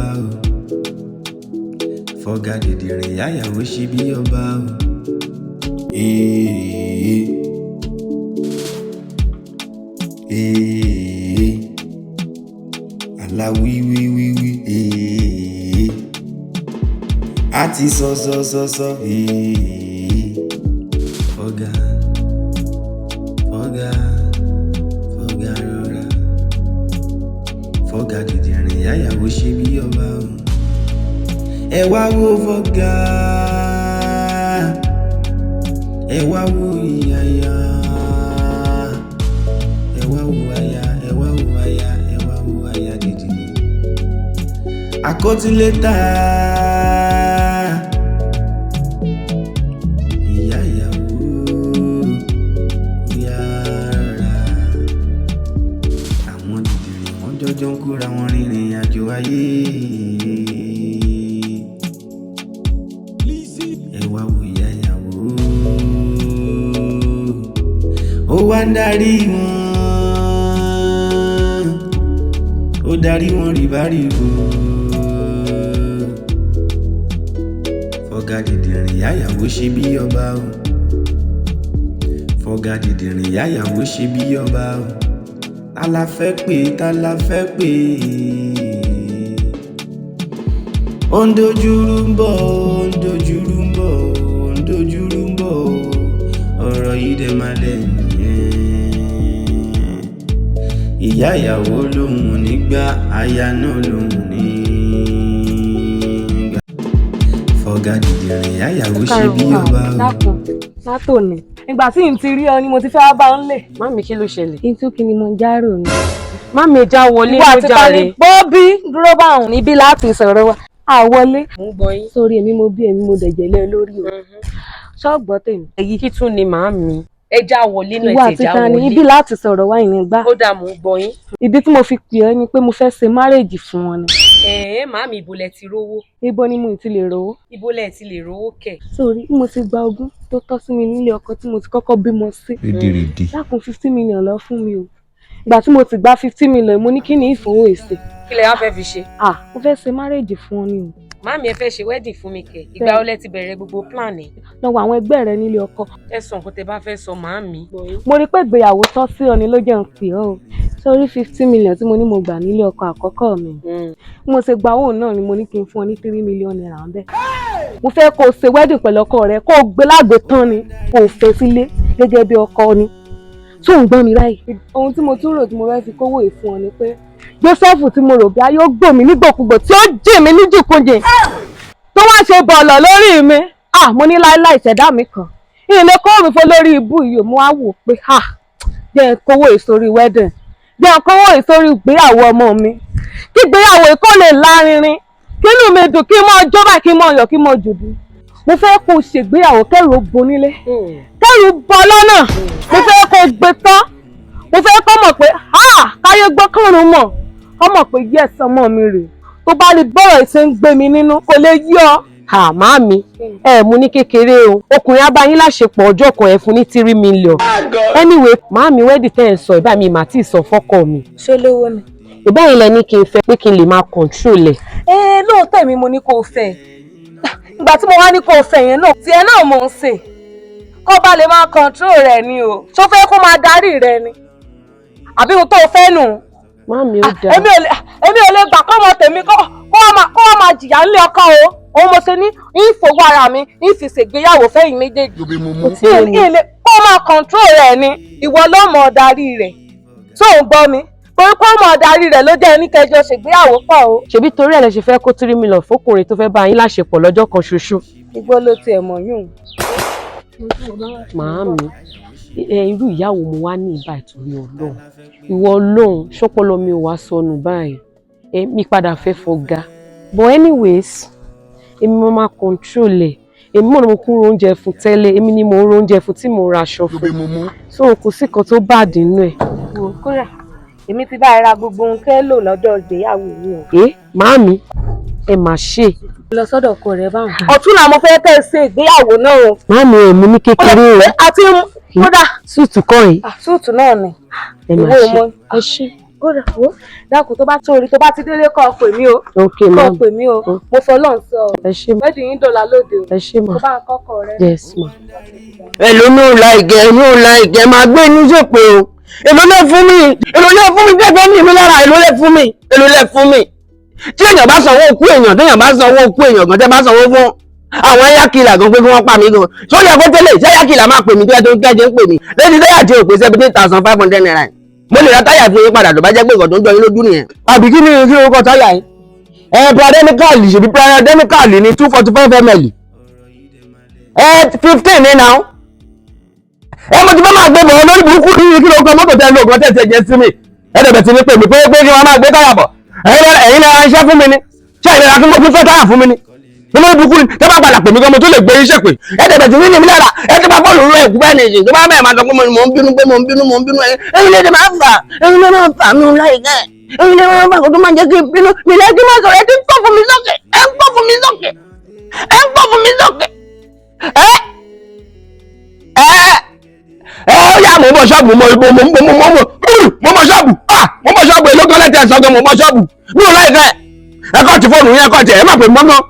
ọba o. Fọ́gá dìdìrín yáyàwó ṣe bí ọba o. Àlá wíwíwíwí. A ti sọ. Fọ́gá rọra. Fọ́gá dìdìrín yáyàwó ṣe bí ọba o. Ẹ wá wo Fọ́gá, ẹ wá wo ìyáyá, ẹ wá wo aya, ẹ wá wo aya, ẹ wá wo aya dìdìrín. Àkọtílétà ìyáyàwó yára. Àwọn dìdìrín wọ́n jọjọ́ ń kóra wọn rìnrìn àjò ayé. Ẹ wá wo ìyáyàwó, ó wá ń darí wọn, ó darí wọn rìbárìbò. Fọ́gá dìdìrín yáyàwó ṣe bí ọba o. Fọ́gá dìdìrín yáyàwó ṣe bí ọba o. Ta la fẹ́ pè, ta la fẹ́ pè. Ó ń dojúrú ń bọ̀, ó ń dojúrú ń bọ̀, ó ń dojúrú ń bọ̀. Ọ̀rọ̀ yìí dẹ̀ máa lẹ́yìn yẹn. Ìyá ìyàwó lòun nígbà, aya náà lòun nígbà. Fọ́gá dìdìrín yáyàwó ṣe bí ọba o. Dákun, látòní. Ìgbà tí n ti rí ọ ni mo ti fẹ́ wá bá ń lè. Mami, kí ló ṣẹlẹ̀? Ìtú kí ni mo járò ni. Mami, já wọlé ló jàre. Bọ́bí dúró bá òun níbí láti sọ̀rọ̀ wa. Àwọlé. Mo ń gbọ́ yín. Sórí èmi mo bí èmi mo dẹ̀jẹ̀ lé lórí o. Ṣọ́ọ̀gbọ́ tèmi. Èyí kí tún ni màámi. Ẹ já wọlé náà, ìwà ẹ ti já àti tani wọlé. ibi láti sọ̀rọ̀ wá ìní gbá. Ó dà, mo ń gbọ́ yín. Ìdí tí mo fi pè ọ́ ni pé mo fẹ́ ṣe márèèjì fún wọn ni. Màámi, ibo lẹ ti rówó? Ibo ni mo ti lè rówó? Ibo lẹ ti lè rówó kẹ̀? Sórí mo ti gba ogún tó tọ́ sí mi nílé ọkọ tí mo ti kọ́kọ́ bímọ sí. Rédèrèdè. Dákun 50 million lọ fún mi o. Ìgbà tí mo ti gba 50 million mo ní kí ni ìfowó èsè. Kí lẹ wá fẹ́ fi ṣe? Mo fẹ́ ṣe márèèjì fún ọ ni o. Màámi, ẹ fẹ́ ṣe wedding fún mi kẹ̀. Ìgbà wo lẹ ti bẹ̀rẹ̀ gbogbo plan ẹ̀? Lọ́wọ́ àwọn ẹgbẹ́ rẹ nílé ọkọ. Ẹ sọ nǹkan tẹ bá fẹ́ sọ, màámi. Mo rí pé ìgbéyàwó tọ́ sí ọ ni ló jẹ́ ń pè ọ́ o. Sórí 50 million tí mo ní mo gbà nílé ọkọ àkọ́kọ́ mi. Mo ṣe gba owó náà ni mo ní kí n fún ọ ní 3 million naira ń bẹ̀. Mo fẹ́ kó o ṣe wedding pẹ̀lú ọkọ rẹ, kó o gbé lágbe tán ni, kó o fẹ́ sílé gẹ́gẹ́ bí ọkọ ni. Tó ń gbọ́ mi báyìí. Ohun tí mo tún rò tí mo fẹ́ fi kówó ìfún ọ ni pé Jósẹ́fù tí mo rò bí a yóò gbò mí nígbòkúgbò tí ó jì mí níjùkújì tó wá ṣe bọ̀lọ̀ lórí mi. Mo ní láíláí ìṣẹ̀dá mi kan. Ilé kó mi fún lórí ibú yìí mo wá wò pé jẹ́ kówó ìsórí wedding. Jẹ́ kówó ìsórí ìgbéyàwó ọmọ mi. Kí ìgbéyàwó kó lè lárinrin. Kí inú mi dùn, kí n mọ jó báyìí, kí n mọ yọ̀, kí n mọ jùdú. Mo fẹ́ kó o ṣègbéyàwó kẹ́rù bo nílé. Kẹ́rù bọ́ lọ́nà. Mo fẹ́ kó o gbé tán. Mo fẹ́ kó mọ̀ pé káyé gbọ́ kọ́run mọ̀. Kó mọ̀ pé yes ọmọ mi rè. Tó bá rí bọ́rọ̀ ìṣe ń gbé mi nínú kò lè yí ọ. Màámi, mú ní kékeré o. Ọkùnrin á bá yín láṣepọ̀ ọjọ́ kan ẹ fún ní 3 million. Anyway, màámi, wedding tẹ́ ẹ̀ sọ ìbá mi mà tí ì sọ fọ́kọ mi. Ṣé lówó ni? Ìbá yín lẹ ní kí n fẹ́ pé kí n lè máa control ẹ̀. Lóòótọ́ èmi mo ní kó o fẹ́. Ìgbà tí mo wá ní kó o fẹ́ yẹn náà, tiẹ̀ náà mò ń sè. Kó bá lè máa control rẹ̀ ni o. Ṣó fẹ́ kó máa darí rẹ̀ ni? Àbí ohun tó o fẹ́ nù? Màámi, ó dáa. Èmi ò lè gbà kọ́mọ tèmi kó wá máa jìyà ńlé ọkọ o. Òun mo ṣe ní ìfowó ara mi ìfi ṣègbéyàwó fẹ́yìn méjèèjì. Kó máa control rẹ̀ ni ìwọ ló mọ̀ darí rẹ̀. Tó ń gbọ́ mi? Torí kó mọ̀ darí rẹ̀ ló jẹ́ ní kẹjọ ṣègbéyàwó pọ̀ o. Ṣebí torí ẹ̀ lẹ ṣe fẹ́ kó 3 million fọkùnrin tó fẹ́ bá yín láṣepọ̀ lọ́jọ́ kan ṣoṣo. Igbó ló tiẹ̀ mọ̀ yún. Màámi, irú ìyàwó mo wá ní ìbá ìtòrí Ọlọ́run. Ìwọ Ọlọ́run, ṣọpọlọ mi ò wá sọnù báyìí. Mi padà fẹ́ Fọ́gá. But anyways, èmi mo máa control ẹ̀. Èmi mọ̀ ní mo kúrò oúnjẹ fún tẹ́lẹ̀, èmi ni mo ń ro oúnjẹ fún tí mo ra aṣọ fún. So kò sí kan tó bá dínú ẹ̀. Kódà èmi ti bá ra gbogbo ohun tẹ́ lò lọ́dọ̀ ìgbéyàwó mi o. Màámi, ẹ mà ṣe. Lọ sọ́dọ̀ ọkọ rẹ báwọn. Ọ̀túnla mo fẹ́ kẹ́ ẹ ṣe ìgbéyàwó náà o. Màámi, èmi ní kékeré rẹ̀. Àti kódà. Súùtù kọ́ yìí. Súùtù náà ni. Ẹ mà ṣe. Ẹ ṣe. ó rà ó dákun tó bá torí tó bá ti délé kọ́ pè mí o Okay ma. kọ́ pè mí o mo fọlọ́run sọ ọ Ẹ ṣé ma. wedding yín dọ̀là lóde o Ẹ ṣé ma. tó bá kọ́kọ́ rẹ. Yes ma. èlò ní òun láìkẹ́ máa gbé ní sòpè o èlò lè fún mi gẹ́gẹ́ ní mi lára èlò lè fún mi tí èèyàn bá sanwó òkú èèyàn téèyàn bá sanwó òkú èèyàn gan tẹ́ bá sanwó fún àwọn ayákìlà gan pé kí wọ́n pa mí gan tó yẹ kó tẹ́lẹ̀ ṣé ayákìlà máa pè mí tó kẹ́jẹ́ ń pè mí lẹ́ni táyà tí o pè 17,500 naira mo lè ra táyà fún yín padà tó bá jẹ́ pé nǹkan tó ń jọ yín lójú nìyẹn. àbí kí ni orúkọ táyà yìí parademical ṣèbí parademical ní 245 ml 15 ní náà mo ti fẹ́ máa gbé bọ̀ lórí burúkú ní kí ló kọ́ mọ́tò tẹ́ lóògùn tẹ́ jẹ́ sí mi ẹ̀ẹ́dẹ̀bẹ̀ tí mi pè mí pé kí wọ́n máa gbé táyà bọ̀ ẹ̀yin náà iṣẹ́ fún mi ni ṣé ìlera kí mo fẹ́ táyà fún mi ni nínú burúkú ni tẹ́ bá padà pè mí gan mo tó lè gbé iṣẹ́ pé ẹ̀ẹ́dẹ̀bẹ̀ tí mi ní mi lára ẹ̀ ti bá bọ́ọ̀lù rẹ̀ ẹ̀kú bẹ́ẹ̀ nìyí tó bá bẹ́ẹ̀ máa sọ pé mo ń bínú ẹ̀yin lè máa fà mí láìpẹ́ ẹ̀yin lè máa fà kó tó máa jẹ́ kí n bínú mi lẹ́kí máa sọ̀rọ̀ ẹ̀ ti ń pọ̀ fún mi sókè ó yá mo mọ ṣọ́ọ̀bù mo mọ ṣọ́ọ̀bù èlò kan lẹ́tẹ̀ ẹ̀sán gan mo mọ ṣọ́ọ̀bù mi ò láìpẹ́ ẹ̀kọ́ ti fóònù yẹn ẹ̀kọ́ ti ẹ̀ má pè mọ́ gan.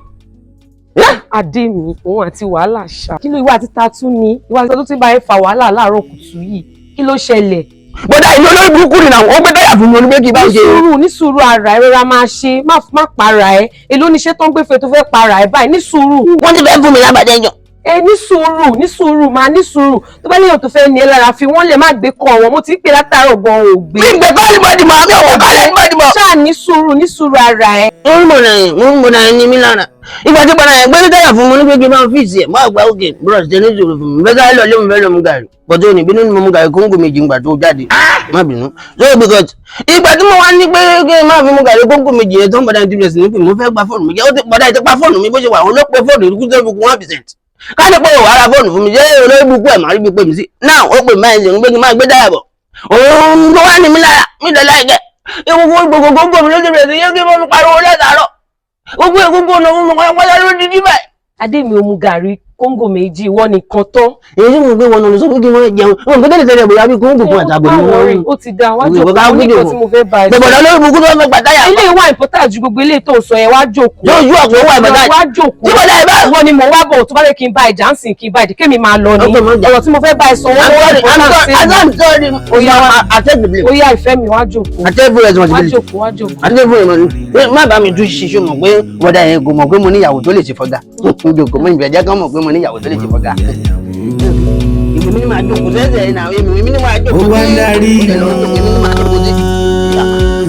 Adé mi òun àti wàhálà ṣá kí ló ìwà àti tatu ni ìwà àti tatu ti bá ẹ fa wàhálà láàárọ̀ kùtù yìí kí ló ṣẹlẹ̀. bọ́dà ìlú olórí burúkú ni àwọn ó gbé táyà fún mi onígbé kí n bá ṣe. ní sùúrù ara ẹ rọra máa ṣe má para ẹ èló níṣẹ́ tó ń gbé fẹ́ tó fẹ́ para ẹ báyìí ní sùúrù. wọ́n ti fẹ́ fún mi lábàjẹ́ jọ. ní sùúrù máa ní sùúrù tó bá léèyàn tó fẹ́ ní ẹ lára fi wọ́n lè má gbé kọ́ wọn mo ti ń pè látàárọ̀ gan ò gbé. mi gbẹ kọ́ọ̀lì bọ́dì mọ́ mi ò wọ kọ́ọ̀lì bọ́dì mọ́. ṣáà ní sùúrù ara ẹ. mo ń mọ̀nà ẹni mi lára ìgbà tí padà ẹ̀ gbé táyà fún mi onígbé kí n bá fíìsì ẹ̀ máa gba òkè bros ṣe ní ìṣòro fún mi bẹ́ẹ̀ ká lọ lé mi fẹ́ lọ mú gàrí bọ́tò òní bínú ni mo mú gàrí kóńgò méjì ńgbà tó jáde má bínú so because ìgbà tí mo wá ní pé kí n máa fi mú gàrí kóńgò méjì yẹn tó ń padà ní tìbílẹ̀ sí ní pé mo fẹ́ gba fóònù mi jẹ́ ó ti padà ìtẹ́pá fóònù mi bó ṣe wà ó ló pé fóònù ìrúkú tó fi kún 1%. ká ní pé òwò ara fóònù fún mi jẹ́ olórí burúkú ẹ̀ máa rí bí pé mi sí náà ó pè máa ń ṣe ń gbé kí n máa gbé dáyà bọ̀ òun ló wá ní mi lára mi lọ láìkẹ́ ìwọ̀n gbogbo mi lójú rẹ̀ sí yẹ́ kí wọ́n pariwo lẹ́tàárọ̀ gbogbo ọ̀nà fún mi pátá ló di díbà. Adé mi ò mu gàrí kóńgò méjì ìwọ nìkan tán. èyí tí mo gbé wọn lọ sọ pé kí wọ́n jẹun wọn kò tẹ́lẹ̀ tẹ́lẹ̀ bóyá bí kóńgò fún àtàgbò ni wọ́n rí. ó ti da wájú òkú oníkan tí mo fẹ́ bá ẹ. bọ̀dọ̀ lórí burúkú tó fẹ́ gbàdáyà. ilé ìwà important ju gbogbo ilé tó sọ yẹn wá jókòó. yóò yú ọ̀pọ̀ owó àgbàdá. wá jókòó. tí mo dá ẹ bá. wọ́n ni mo wá bọ̀ tó bá lè kí n bá ìjà ń sìn kí n bá ìdí kémi máa lọ ni. ọ̀rọ̀ tí mo fẹ́ bá ẹ sọ wọ́n wọ́n ó yá ìfẹ́ mi wá jókòó. má bá mi tún ṣiṣẹ́ mọ̀ pé wọ́dà yẹn kò mọ̀ pé mo níyàwó tó lè ṣe fọ́gà jòkó mo ìfẹ́ jẹ́ kán mọ̀ pé mo níyàwó tó lè ṣe fọ́gà. èmi ní máa jókòó sẹ́sẹ̀ náà èmi ní máa jókòó ó wá ń darí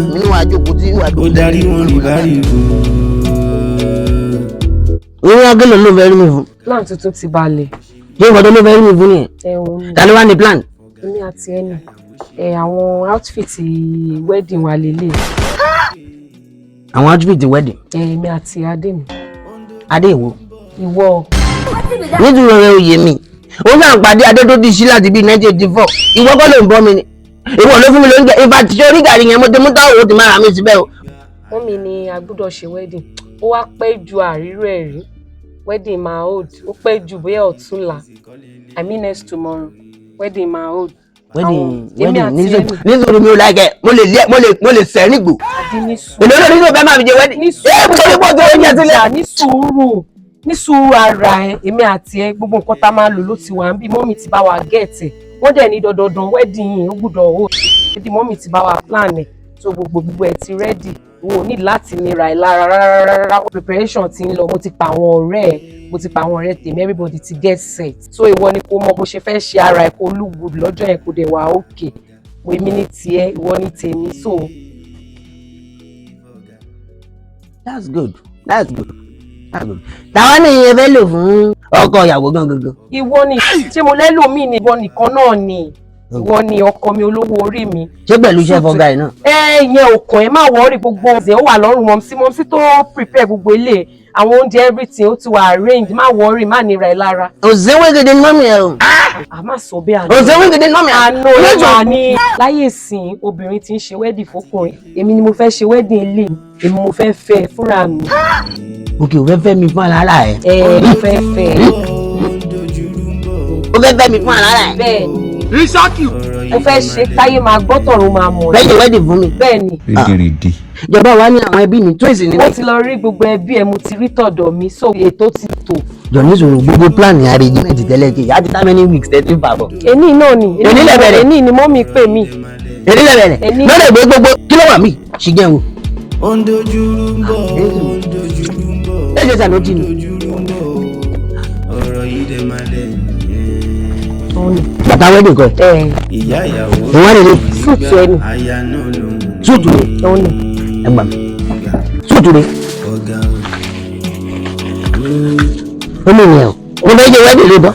èmi ní máa jókòó tí wà ó darí wọn rí báyìí ìwé agẹ́lẹ̀ ló fẹ́ rí mi fún. plan tuntun ti balẹ̀. ṣé ìfọ̀dọ́ ló fẹ́ rí mi fún nìyẹn. ẹ̀wọ̀n ta ló wá ní plan. èmi àti ẹnì àwọn outfit wedding wa lélẹ̀. àwọn outfit wedding. èmi àti adé mi. adé ìwọ. ìwọ. nítorí ọ̀rẹ́ òye mi ó sàn pàdé adé tó ti ṣí láti bíi 1984 ìwọ kọ́ ló ń bọ́ mi ni ìwọ ló fún mi lóúnjẹ ìfàtí orí gàrí yẹn mo ti mú táwọn ò ti máa rà mí síbẹ̀ o. wọ́n mi ni a gbọ́dọ̀ ṣe wedding ó wá pẹ́ ju àrírò ẹ̀ rí wedding máa hold ó pẹ́ ju bóyá ọ̀túnla I mean next tomorrow wedding máa hold. nítorí mi ò láìkẹ́ mo lè sẹ́ nígbò èlò lórí ló fẹ́ máa fi jẹ wedding. ní sùúrù ara ẹ èmi àti ẹ gbogbo nǹkan tá a máa lò ló ti wà ń bí mọ́mì ti bá wa gẹ̀ẹ́tì wọ́n dẹ̀ ní dandan wedding yìí ó gbọ́dọ̀ hold wedding mọ́mì ti bá wa plan ẹ̀ so gbogbo ẹ̀ ti ready wo ní láti nira ẹ lára rárá preparation ti ń lọ mo ti pa àwọn ọ̀rẹ́ tèmi everybody ti get set so ìwọ ni kò mọ bó ṣe fẹ́ ṣe ara ẹ kó look good lọ́jọ́ yẹn kó dẹ̀ wá okay mo èmi ní tiẹ̀ ìwọ ní tèmi so. that's good. táwọn nìyẹn fẹ́ lò fún ọkọ ìyàwó gangan. ìwọ ni ṣé mo lẹ́lò mí ni ìwọ nìkan náà ni ìwọ ni ọkọ mi olówó orí mi. ṣé pẹ̀lú iṣẹ́ fọ́gà yìí náà. ìyẹn òkàn ẹ má wọrí gbogbo ọ̀sẹ̀ ó wà lọ́rùn mọ́mísí tó prepare gbogbo ilé àwọn oúnjẹ everything ó ti wà arrange má wọrí má nira ẹ lára. òṣèwé gidi ní mọ́mí ẹ o. a má sọ bẹ́ẹ̀ àná. òṣèwé gidi ní mọ́mí ẹ. àná ìwà ni láyé ìsìn obìnrin ti ń ṣe wedding fọkùnrin èmi ni mo fẹ́ ṣe wedding ilé èmi mo fẹ́ fẹ́ fúnra mi. òkè ò fẹ́ fẹ́ mi fún alára ẹ. mo fẹ́ fẹ́. ó fẹ́ fẹ́ mi fún alára ẹ. bẹ́ẹ̀ ni. Rísákì. Mo fẹ́ ṣe táyé máa gbọ́ tọ̀run máa mọ̀. Bẹ́ẹ̀ ṣe wedding fún mi. Bẹ́ẹ̀ ni. Rédèrèdè. Ìjọba wa ní àwọn ẹbí mi twins ni. Mo ti lọ rí gbogbo ẹbí ẹ, mo ti rí tọ̀dọ̀ mi, so ètò ti tò. Jọ̀ní sọ̀rọ̀ gbogbo plan arrangement tẹ́lẹ̀ kí ìyá ti tá many weeks tẹ́tí fàbọ̀. Èní náà ni. Èní lẹ bẹ̀rẹ̀. Èní ni mọ́mì pè mí. Èní lẹ bẹ̀rẹ̀. Èní. Lọ́dọ̀ ìgbé gbogbo kí ló wà mí? Ṣìgẹ́ wo. Ondojuru ń bọ̀, ondojuru ń bọ̀. Ẹ ṣe ṣàlójì ni. Ondojuru ń bọ̀. Ọ̀rọ̀ yìí dẹ̀ máa lẹ̀. Bàtà wedding kọ́ ẹ̀. Ìyá ìyàwó. Ìwọ́n nílé. Súùtù ẹni. Aya náà ló ń. Súùtù ni. Ẹ gbà mí. Súùtù ni. Ọ̀gá Ó mú ìyẹn o. Mo fẹ́ ṣe wedding lóòótọ́.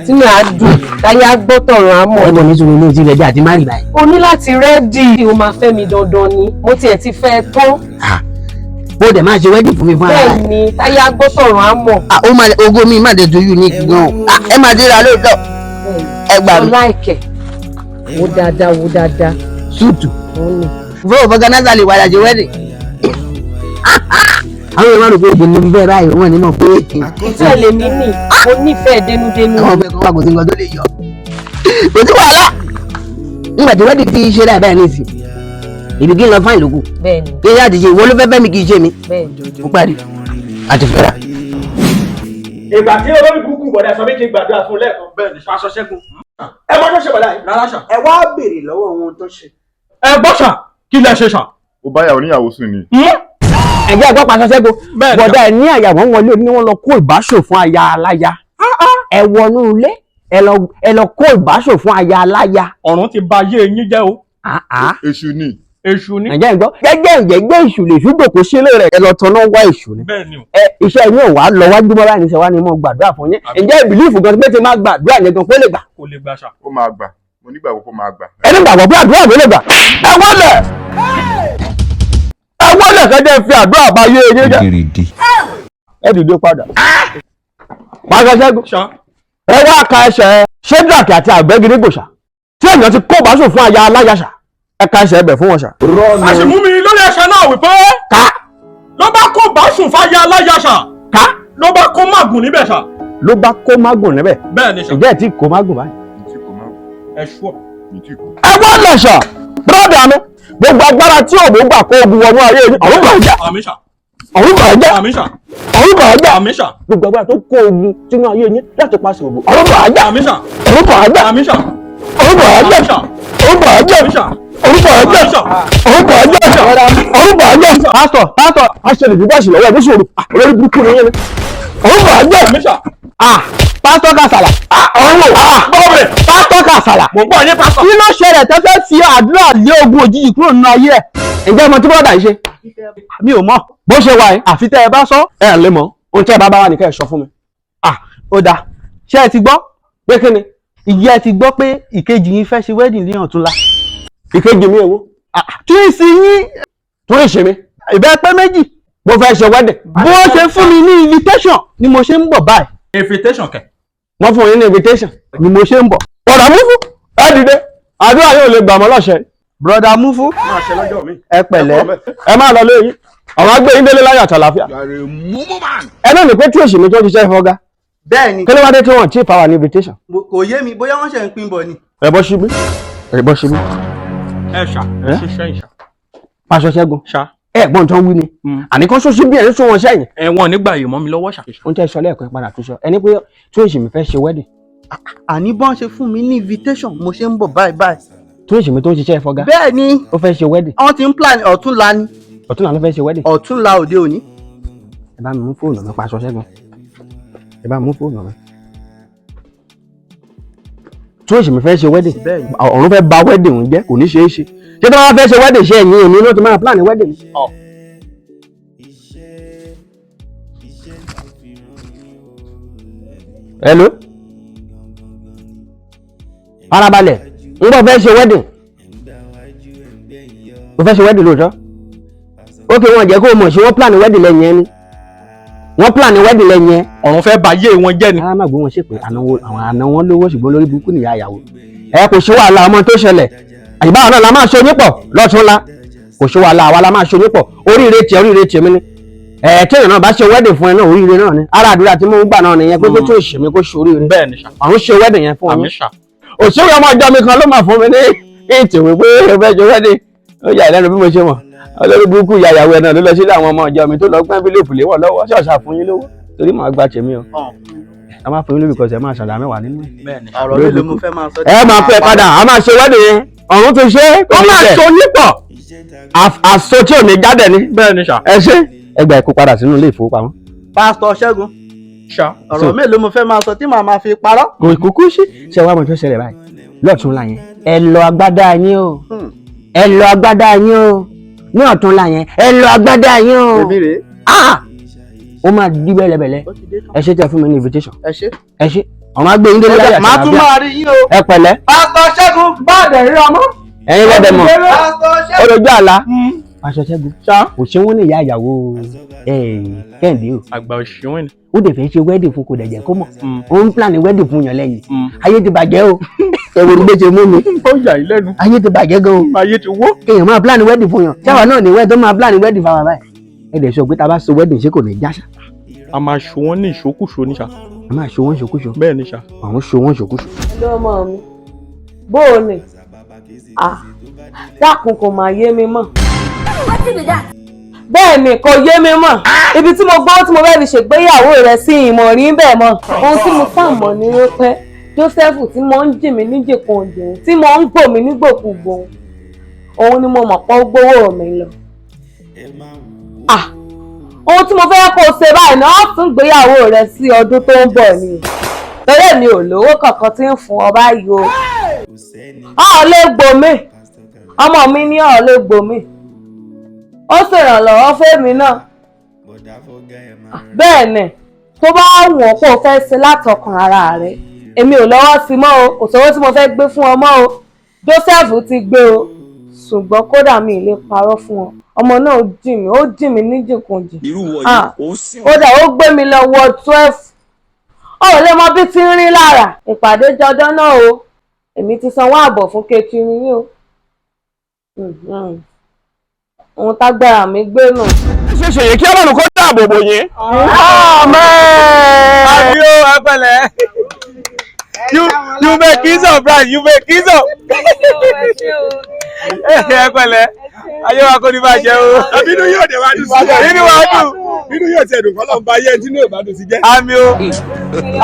Tí mi á dùn, táyé á gbọ́ tọ̀run á mọ̀. Ẹ̀gbọ́n mi sọ̀rọ̀ ní ìtìlẹ̀ jẹ́ àti márì báyìí. O ní láti rẹ́dì. O máa fẹ́ mi dandan ni. Mo tiẹ̀ ti fẹ́ tán. Bó dẹ̀ máa ṣe wedding fún mi fún ara rẹ̀. Bẹ́ẹ̀ ni, táyé á gbọ́ tọ̀run á mọ̀. Ó máa ogo mi má dé tó unique gan. Ẹ máa dé ra lóòótọ́. Ẹ gbà mí. Láìkẹ̀. Wo dáadáa, wo dáadáa. Súùtù. Òun ni. Fún Vulcanizer lè wáyà ṣe wedding. Àwọn èèyàn rò pé èdè ló ń bẹ́ẹ̀ báyìí wọ́n ní mọ̀ pé. Ìfẹ́ lèmi nì, mo nífẹ̀ẹ́ dénúdénú. Àwọn ọmọ ẹ̀kọ́ wà kò sí nǹkan tó lè yọ. Kò sí wàhálà. Nígbà tí wedding ti ṣe dáadáa ní ìsìn. Ibi kí n lọ fáìn lókù. Bẹ́ẹ̀ni. Kí n yá ti ṣe ìwọ ló fẹ́ fẹ́ mi kì í ṣe mi. Bẹ́ẹ̀ni. Mo parí. Àti fẹ́ra. Ìgbà tí olórí kúkú bọ̀dá sọ pé kí n gbàdúrà fún lẹ́ẹ̀kan bẹ́ẹ̀ ni aṣọ ṣẹ́gun. Ẹ mọ́ tó ṣe bọ̀dá yìí. Rárá ṣà. Ẹ wá béèrè lọ́wọ́ ohun tó ṣe. Ẹ gbọ́ ṣà, kí lẹ ṣe ṣà? Ó bá yàwó níyàwó sùn ni. Ẹ̀jẹ̀ àgbọ̀ pàṣẹ ṣẹ́gun. Bọ̀dá ẹ̀ ní àyàwó wọlé ní wọ́n lọ kó ìbáṣò fún aya aláya. Ẹ wọnú ilé ẹ lọ kó ìbáṣò fún aya aláya. Ọ̀run ti ba ayé yín jẹ́ o. Èṣù ni. Èṣù ni. Ẹ̀jẹ̀ ìgbọ́ jẹ́jẹ́ ìṣù lè ṣúgbò kó sílé rẹ̀ ẹ lọ tọ́nà wá ìṣù ni. Bẹ́ẹ̀ ni o. Iṣẹ́ yín ò wá lọ wájú mọ́ báyìí níṣẹ́ wá ni mo gbàdúrà fún yín. Ǹjẹ́ ìbílífù gan pé ti máa gbàdúrà yẹn gan pé lè gbà? Kò lè gbà ṣà. Ó máa gbà. Mo nígbàgbọ́ kó máa gbà. Ẹni gbàgbọ́ pé àdúrà ló lè gbà. Ẹ wọlé kẹ́jẹ́ fi àdúrà bá yé eyín jẹ́. Rédèrèdè. Ẹ dìde padà. Pàṣẹ ṣẹ́gun. Ṣà. Ẹ wá ka ẹsẹ̀ ṣédraki àti àgbẹ̀gídégbòṣà tí èèyàn ti kó báṣọ fún aya aláyàṣà. Ẹ ka ẹsẹ̀ ẹbẹ̀ fún wọn ṣà. Àṣìmú mi lórí ẹsẹ̀ náà wípé. Ká. Ló bá kó báṣùn fáyà aláyàṣà. Ká. Ló bá kó mágùn níbẹ̀ ṣà. Ló bá kó mágùn níbẹ̀. Bẹ́ẹ̀ ni ṣà. Ǹjẹ́ ẹ ti kó mágùn báyìí? Ẹ ṣúọ̀. Ẹ wá lẹ̀ ṣà. Bọ́ọ̀dà mi. Gbogbo agbára tí òun gbà kó ogun wọnú ayé yìí. Àwọn kan jẹ́. Àmín ṣà. Àwọn kan jẹ́. Àmín ṣà. Àwọn kan jẹ́. Àmín ṣà. Gbogbo agbára tó kó ogun sínú ayé yín láti paṣẹ ògùn. Àwọn kan jẹ́. Àmín ṣà. Àwọn kan jẹ́. Àmín ṣà. Àwọn kan jẹ́. Àmín ṣà. Àwọn kan jẹ́. Àmín ṣà. Àwọn kan jẹ́. Àwọn kan jẹ́. Àwọn kan jẹ́. Pásítọ̀, aṣèlè bí báṣì lọ́wọ́ ẹ̀mí ṣòro. Olórí burúkú ni yẹn ni. Àwọn kan jẹ́. Àmín ṣà. Pásítọ̀ Kasala. Bọ́ọ̀rẹ̀. Pásítọ̀ Kasala. Mo gbọ́ ní pásítọ̀. Kí ló ṣẹlẹ̀ tó fẹ́ fi àdúrà lé ogun òjijì kúrò nínú ayé ẹ̀? Ǹjẹ́ ọmọ tí bọ́ọ̀dà yìí ṣe? Mi ò mọ̀. Bó ṣe wà yìí, àfi tẹ́ ẹ bá sọ, ẹ lè mọ̀. Ohun tí ẹ bá bá wà ní kẹ́ ẹ sọ fún mi. Ó dáa. Ṣé ẹ ti gbọ́ pé kí ni? Ìyá ẹ ti gbọ́ pé ìkejì yín fẹ́ ṣe wedding ní ọ̀túnla. Ìkejì mi èwo? Túwìsì yín. Túwìsì mi. Ìbẹ́ pé méjì. Mo fẹ́ ṣe wedding. Bó ṣe fún mi ní invitation ni mo ṣe ń bọ̀ báyìí. Invitation kẹ̀. Wọ́n fún yín ní invitation ni mo ṣe ń bọ̀. Bọ̀dà Múfú, ẹ dìde. Àdúrà yóò lè gbà mọ́ lọ́sẹ̀. Bọ̀dà Múfú, Máa ṣe lọ́jọ́ mi. ẹ pẹ̀lẹ́. Ẹ máa lọ lóyún. Àwọn agbé yín délé láyọ̀ àtàlàfíà. Ẹ náà ní pé tí òṣì mi tó ń ṣiṣẹ́ ìfọ́gá. Bẹ́ẹ̀ni. Kí ló wá dé tí wọ́n tí ìfà wà ní invitation? Kò yé mi bóyá wọ́n ṣe ń pín bọ̀ ni. Ẹ bọ́ síbí. Ẹ bọ́ síbí. Ẹ ṣà. Ṣiṣẹ́ ìṣà. Pàṣọ Ṣẹ́gun. Ṣà. Ẹ̀gbọ́n tó ń wí ni. Àníkọ́ sọ́sí bí ẹni sún wọn sẹ́yìn. Ẹ̀wọ̀n nígbà yìí mọ́ mi lọ́wọ́ ṣàkíyèsí. Oúnjẹ sọ lẹ́ẹ̀kan padà tó sọ. Ẹni pé tí òṣì mi fẹ́ ṣe wedding. Àní bọ́n ṣe fún mi ní invitation mo ṣe ń bọ̀ báyìí báyìí. Tí òṣì mi tó ń ṣiṣẹ́ ìfọ́gá. Bẹ́ẹ̀ni. Ó fẹ́ ṣe wedding. Wọ́n ti ń plan ọ̀túnla ni. Ọ̀túnla ló fẹ́ ṣe wedding. Ọ̀túnla òde òní. Ẹ bá mi mú fóònù mi Pàṣọ Ṣẹ́gun. Ẹ bá mi mú fóònù mi. Tí òṣì mi fẹ́ ṣe wedding. Bẹ́ẹ̀ni. Ọ̀run fẹ́ ba wedding ń jẹ́ kò ní ṣeé ṣe. Ṣé tí wọ́n fẹ́ ṣe wedding ṣe ẹ̀yìn èmi ló ti máa plan wedding? Hello? Farabalẹ̀, ń bọ̀ fẹ́ ṣe wedding. Mo fẹ́ ṣe wedding lóòótọ́. Ókè wọn jẹ́ kó o mọ̀ ṣé wọ́n plan wedding lẹ́yìn ẹni. Wọ́n plan wedding lẹ́yìn ẹ. Ọ̀run fẹ́ ba ayé wọn jẹ́ ni. Ara máa gbé wọn ṣépè àwọn àna wọn lówó ṣùgbọ́n lórí burúkú nìyá ìyàwó. Ẹ kò ṣe wàhálà ọmọ tó ṣẹlẹ̀. Àyíbáwọn náà la máa ṣe onípọ̀ lọ́túnla. Kò ṣe wàhálà àwa la máa ṣe onípọ̀. Oríire tiẹ̀ mi ni. Téèyàn náà bá ṣe wedding fún ẹ náà oríire náà ni. Ara àdúrà tí mo ń gbà náà nìyẹn pé kó tó ṣèmi kó ṣe oríire. Bẹ́ẹ̀ ni ṣà. Àwọn ṣe wedding yẹn fún Àmín wọn. ṣà. òṣèré ọmọ ọjọ́ mi kan ló máa fún mi ní ìtìwé pé ẹgbẹ́ jọ wẹ́dẹ̀ ó yà lẹ́nu bí mo ṣe mọ̀ olórí burúkú ìyàwó ẹ̀ náà ló lọ sílé àwọn ọmọ ọjọ́ mi tó lọ gbọ́n bílíọ̀pù léwọ̀ lọ́wọ́ ṣọ̀ṣà fún yín lówó torí màá gba tèmi o a máa fún yín lóbi kọsẹ̀ máa ṣàdá mẹ́wàá nínú ọ̀rọ̀ mélòó mo fẹ́ máa sọ. ẹ máa fẹ́ padà a máa ṣe wẹ́dẹ̀ yẹn ọ̀run ti ṣe ó máa so nípọ̀ àso tí ò ní jáde ní bẹ́ẹ̀ ni ṣá ẹ ṣe ẹgbẹ́ ẹ̀kú padà sínú ilé ìfowópamọ́. pásítọ̀ Ṣẹ́gun ọ̀rọ̀ mélòó mo fẹ́ máa sọ tí màá máa fi parọ́. kò kúkú sí ṣe wá mọ̀ tó ṣẹlẹ̀ báyìí lọ́tún la yẹn ẹ lọ agbádá yín o ẹ lọ agbádá yín o ní ọ̀tún la yẹn ẹ lọ agbádá yín o. èmi rèé. ó máa di bẹ́lẹ̀bẹ́lẹ̀ ẹ ṣe tẹ fún mi ní invitation. ẹ ṣe. ọmọ agbé yín délé láyà màá tún máa rí yín o. ẹ pẹ̀lẹ́. pásítọ̀ Ṣẹ́gun báàdẹ̀ rí ọmọ. ẹ̀yin lẹ́dẹ̀ mọ̀ olójú àlá aṣọ Ṣẹ́gun òṣèwọ́n ní ìyá ìyàwó Kẹ́hìndé o. àgbà òṣèwọ́n ni. ó dẹ̀ fẹ́ ṣe wedding fún kò dẹ̀ jẹ́ kó mọ̀ ó ń plan wedding fún yàn lẹ́yìn ayé ti bàjẹ́ o ẹ̀wọ̀n ló gbé ṣe mú mi. ó yà í lẹ́nu. ayé ti bàjẹ́ gan o. ayé ti wó. kéèyàn máa plan wedding fún yàn ṣáwa náà ní tó máa plan wedding fáwọn báyìí ẹ dẹ̀ sọ pé tá a bá so wedding ṣé kò ní jáṣà. a máa ṣo wọ́n ní ìṣókùṣo ní ṣá. a máa ṣo wọ́n ṣokúṣo. bẹ́ẹ̀ ni ṣá. àwọn ṣo wọ́n ṣokúṣo. lọ́mọ mi bó o ní dákun kò máa yé mi mọ́. bẹ́ẹ̀ ni kò yé mi mọ́ ibi tí mo gbọ́ tí mo fẹ́ fi ṣègbéyàwó rẹ̀ sí ìmọ̀ rí bẹ́ẹ̀ mọ́ ohun tí mo fà mọ́ ni wípé Joseph tí mo ń jì mí níjèkùn òjò tí mo ń gbò mí nígbòkúgbò òun ni mo mọ̀ pọ́ gbówó mi lọ. ohun tí mo fẹ́ kó o ṣe báyìí náà tún gbéyàwó rẹ̀ sí ọdún tó ń bọ̀ ni torí mi ò lówó kankan tí ń fún ọ báyìí o. ọ̀ lè gbòmí ọmọ mi ní ọ̀ lè gbòmí ó ṣèrànlọ́wọ́ fẹ́mi náà bẹ́ẹ̀ ni tó bá wọ̀n kó o fẹ́ ṣe látọkàn ara rẹ̀ èmi ò lọ́wọ́ sí mọ́ o kò sówó tí mo fẹ́ gbé fún ọmọ o Joseph ti gbé o ṣùgbọ́n kódà mi ì lè parọ́ fún ọ ọmọ náà ó jì mí níjìnkùnjì kódà ó gbé mi lọ wọ 12 ọ̀rọ̀ lè mọ bí ti ń rí lára ìpàdé jọdán náà o èmi ti sanwó àbọ̀ fún kékeré yín o ohun tágbára mi gbé nù. ṣe ṣèyí kí Ọlọ́run kó dáàbò bò yín. àbí ó ẹpẹ̀lẹ́ you make it up right you make it up. ẹpẹ̀lẹ́ ayé wa kò ní bàjẹ́ o. àbínú yóò dé wá dùn sí. nínú wa dùn. nínú yóò tiẹ̀ dùn kọ́lọ́ ń bá yẹn tí inú ìbádùn sí jẹ́. àmì o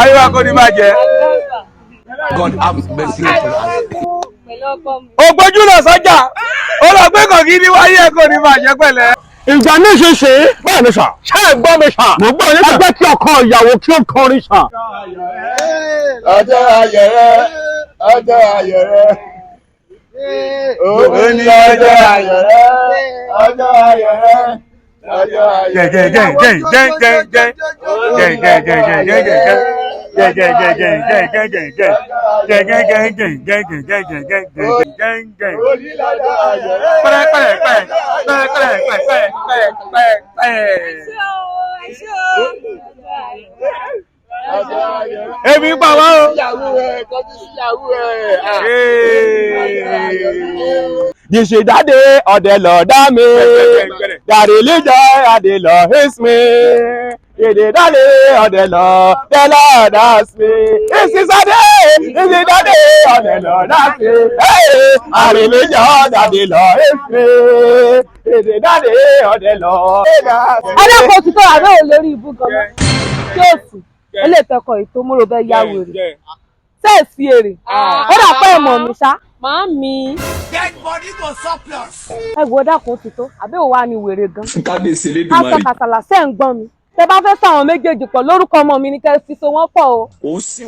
ayé wa kò ní bàjẹ́. God have mercy upon us. ògbójú lọ sọ́jà ó lọ gbé kàn kí ní wáyé kò ní bàjẹ́ pẹ̀lẹ́. ìgbà ní ṣe bẹ́ẹ̀ ni sà ṣé ẹ gbọ́ mi sà mo gbọ́ nípa ẹgbẹ́ tí ọkọ ìyàwó kí ó kọrin sà. ọjọ́ ayọ̀ rẹ ọjọ́ ayọ̀ rẹ ó ní ọjọ́ ayọ̀ rẹ ọjọ́ ayọ̀ rẹ ọjọ́ èmi pa wá o. Jìṣì dáde ọ̀dẹ̀ lọ dá mi, dàrí lìjọ́ adé lọ hís mi, èdè dáde ọ̀dẹ̀ lọ dẹ́lọ́ dá mi, ìsísádé ìsídádé ọ̀dẹ̀ lọ dá mi, àrí lìjọ́ adé lọ hís mi, èdè dáde ọ̀dẹ̀ lọ dá mi. ẹlẹ́kọ̀ọ́ ti tọ́ àbẹ́ ò lórí ibú gan-an tí ó sì eléètọ́kọ̀ ètò mórò bẹ́ẹ̀ yá wèrè sẹ́ẹ̀sì èrè ó dà pé ẹ̀mọ̀ mi ṣá. Màámi. Dead body go surplus. ẹ wo dákun ti tó àbí òwa ni wèrè gan. Kábíyèsí Elédùmarè. pásítọ̀ Kasala ṣẹ́ ń gbọ́n mi tẹ bá fẹ́ sọ àwọn méjèèjì pọ̀ lórúkọ ọmọ mi ni kẹ́ ẹ fi so wọ́n pọ̀ o.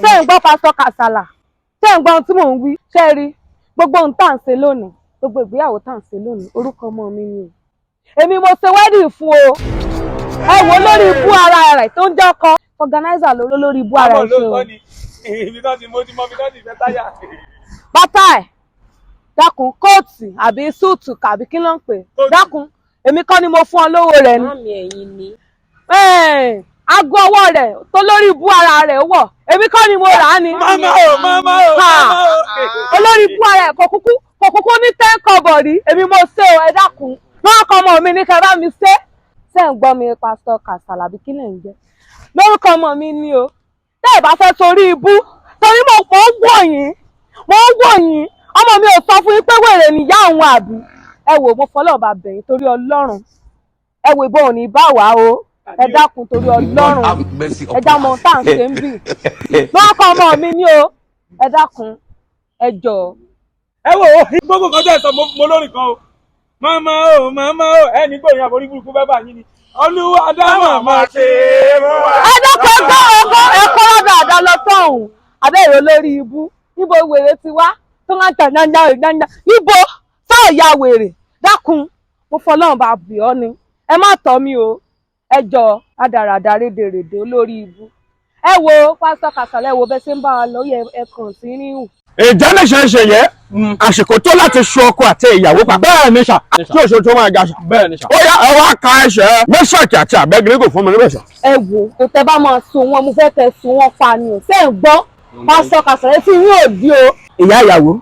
ṣẹ́ ń gbọ́ pásítọ̀ Kasala ṣẹ́ ń gbọ́ ohun tí mò ń wí ṣẹ́ rí gbogbo ohun tá à ń ṣe lónìí gbogbo ìgbéyàwó tá à ń ṣe lónìí orúkọ ọmọ mi ni o. èmi mo ṣe wedding fún o ẹ wo lórí ibú ara rẹ̀ tó ń jẹ́ ọkọ Vulcanizer lórí ibú ara ẹ̀ ṣe o. bàtà ẹ̀ dákun kóòtù àbí súùtù kàbí kí ló ń pè dákun èmi kọ́ ni mo fún ọ lówó rẹ̀ ni. Màámi ẹ̀yin ni. aago ọwọ́ rẹ̀ tó lórí ibú ara rẹ̀ wọ̀ èmi kọ́ ni mo rà á ni. mama o. olórí ibú ara ẹ̀ kò kúkú ní tẹ́ńkọ̀bọ̀ rí èmi mo ṣe o ẹ dákun wọn kọ ọmọ mi ní kẹ bá mi ṣe ṣe ń gbọ́ mi pásítọ̀ Kasala àbí kí lẹ̀ ń jẹ́ lórúkọ ọmọ mi ni o tẹ́ ẹ bá fẹ́ torí ibú torí mo pọ̀ ń wọ̀ yín mo ń wò yín ọmọ mi ò sọ fún yín pé wèrè nìyá òun àbí ẹ wò mo fọlọ́ọ̀bà bẹ̀yìn torí Ọlọ́run ẹ wò ìbọn ò ní bá wà o ẹ dákun torí Ọlọ́run ẹ já mọ tá à ń ṣe ń bì lọ́kọ̀ ọmọ mi ní o ẹ dákun ẹ jọ̀ọ́. ẹ wò ó gbogbo kan tẹ́ ẹ sọ mo lórí kan o màmá o ẹni gbòòyìn àforí burúkú bẹ́ẹ̀ bá yín ni Olúwa dá màmá ṣe é mọ́ wa. ẹ dákun ẹ̀kọ́ lọ́dọ̀ àdá lọ sọ́hùn abẹ́rẹ́ olórí ibú níbo wèrè ti wá tó ń tàn dáńdá níbo sáàyà wèrè dákun mo fọlọ́run bá bì ọ́ ni ẹ má tọ́ mi o ẹ jọ adàràdà rédèrèdè olórí ibú ẹ wo pásítọ̀ Kasala ẹ wo bẹ́ẹ̀ ṣe ń bá wa lọ yẹ ẹ kàn sí níhùn. ìjà ní ṣe yẹ àsìkò tó láti so ọkọ àti ìyàwó pa bẹ́ẹ̀ ni sà tí òṣèlú tó máa ga sà bẹ́ẹ̀ ni sà. ó yá ẹ wá ka ẹsẹ̀ mẹ́sàkì àti àbẹ́gírí kò fún mi níbẹ̀ sà. ẹ wo kò tẹ bá máa so wọn mo fẹ́ tẹ so wọn pa ni o ṣé ẹ gbọ́ pásítọ̀ Kasala tí yín ò di o. ìyá ìyàwó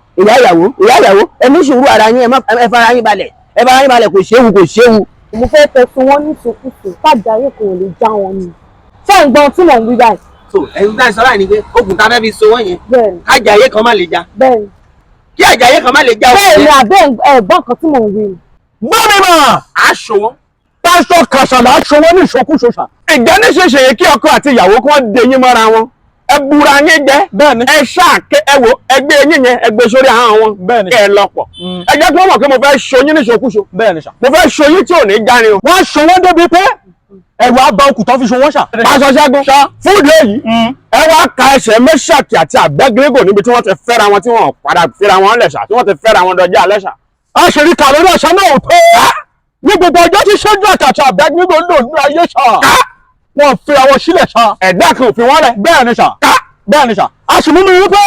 ẹ ní sùúrù ara yín ẹ fara yín balẹ̀ kò séwu. mo fẹ́ tẹ so wọn ní ìsòkùsò fàjáyé kò lè já wọn ni ṣé ẹ gbọ́n tí mò ń wí báyìí. so ẹ̀yin náà sọ́ra ni pé oògùn tá a fẹ́ fi so wọ́n yẹn kájàyé kan má lè já. bẹ́ẹ̀ni kí àjàyé kan má lè já. bẹ́ẹ̀ni àbẹ́ ẹ̀gbọ́n kan tí mò ń wí. gbọ́ mi mọ̀ aṣọ wọn pásítọ̀ Kasala aṣọ wọn ní ìṣọkúṣọ sà. ìjà ní ṣe yẹ kí ọkọ àti ìyàwó kí wọ́n de yín mọ́ra wọn ẹ bura yín jẹ bẹ́ẹ̀ni ẹ ṣáàké ẹ wò ẹgbẹ́ yín yẹn ẹgbẹ́ sórí ahọ́n wọn bẹ́ẹ̀ni ẹ lọ́pọ̀ ẹ jẹ́ kí wọ́n mọ̀ pé mo fẹ́ ṣoyún ní ìṣọkúṣọ bẹ́ẹ̀ni sà mo fẹ́ ṣoyún tí ò ní jáde o. wọ́n ṣọ wọ́n débi pé ẹ̀rù àbá okùn tó fi ṣọ wọ́n ṣà. aṣọ ṣẹ́gun fún ìdí èyí ẹ wá ka ẹsẹ̀ mẹ́ṣàkì àti àbẹ́gírígò níbi tí wọ́n ti fẹ́ra wọn tí wọ́n padà fẹ́ra wọn lẹ̀ ṣà tí wọ́n ti fẹ́ra wọn dọjá alẹ́ ṣà. àṣírí kàlórí ọ̀ṣà náà ò tó ní gbogbo ọjọ́ tí ṣẹ́gun àtàtà àbẹ́gírígò lò ní ayé ṣà wọ́n fẹ́ra wọn sílẹ̀ ṣà. ẹ̀dá kan ò fi wọ́n lẹ̀ bẹ́ẹ̀ ni ṣà bẹ́ẹ̀ ni ṣà. àṣìmú mi wípé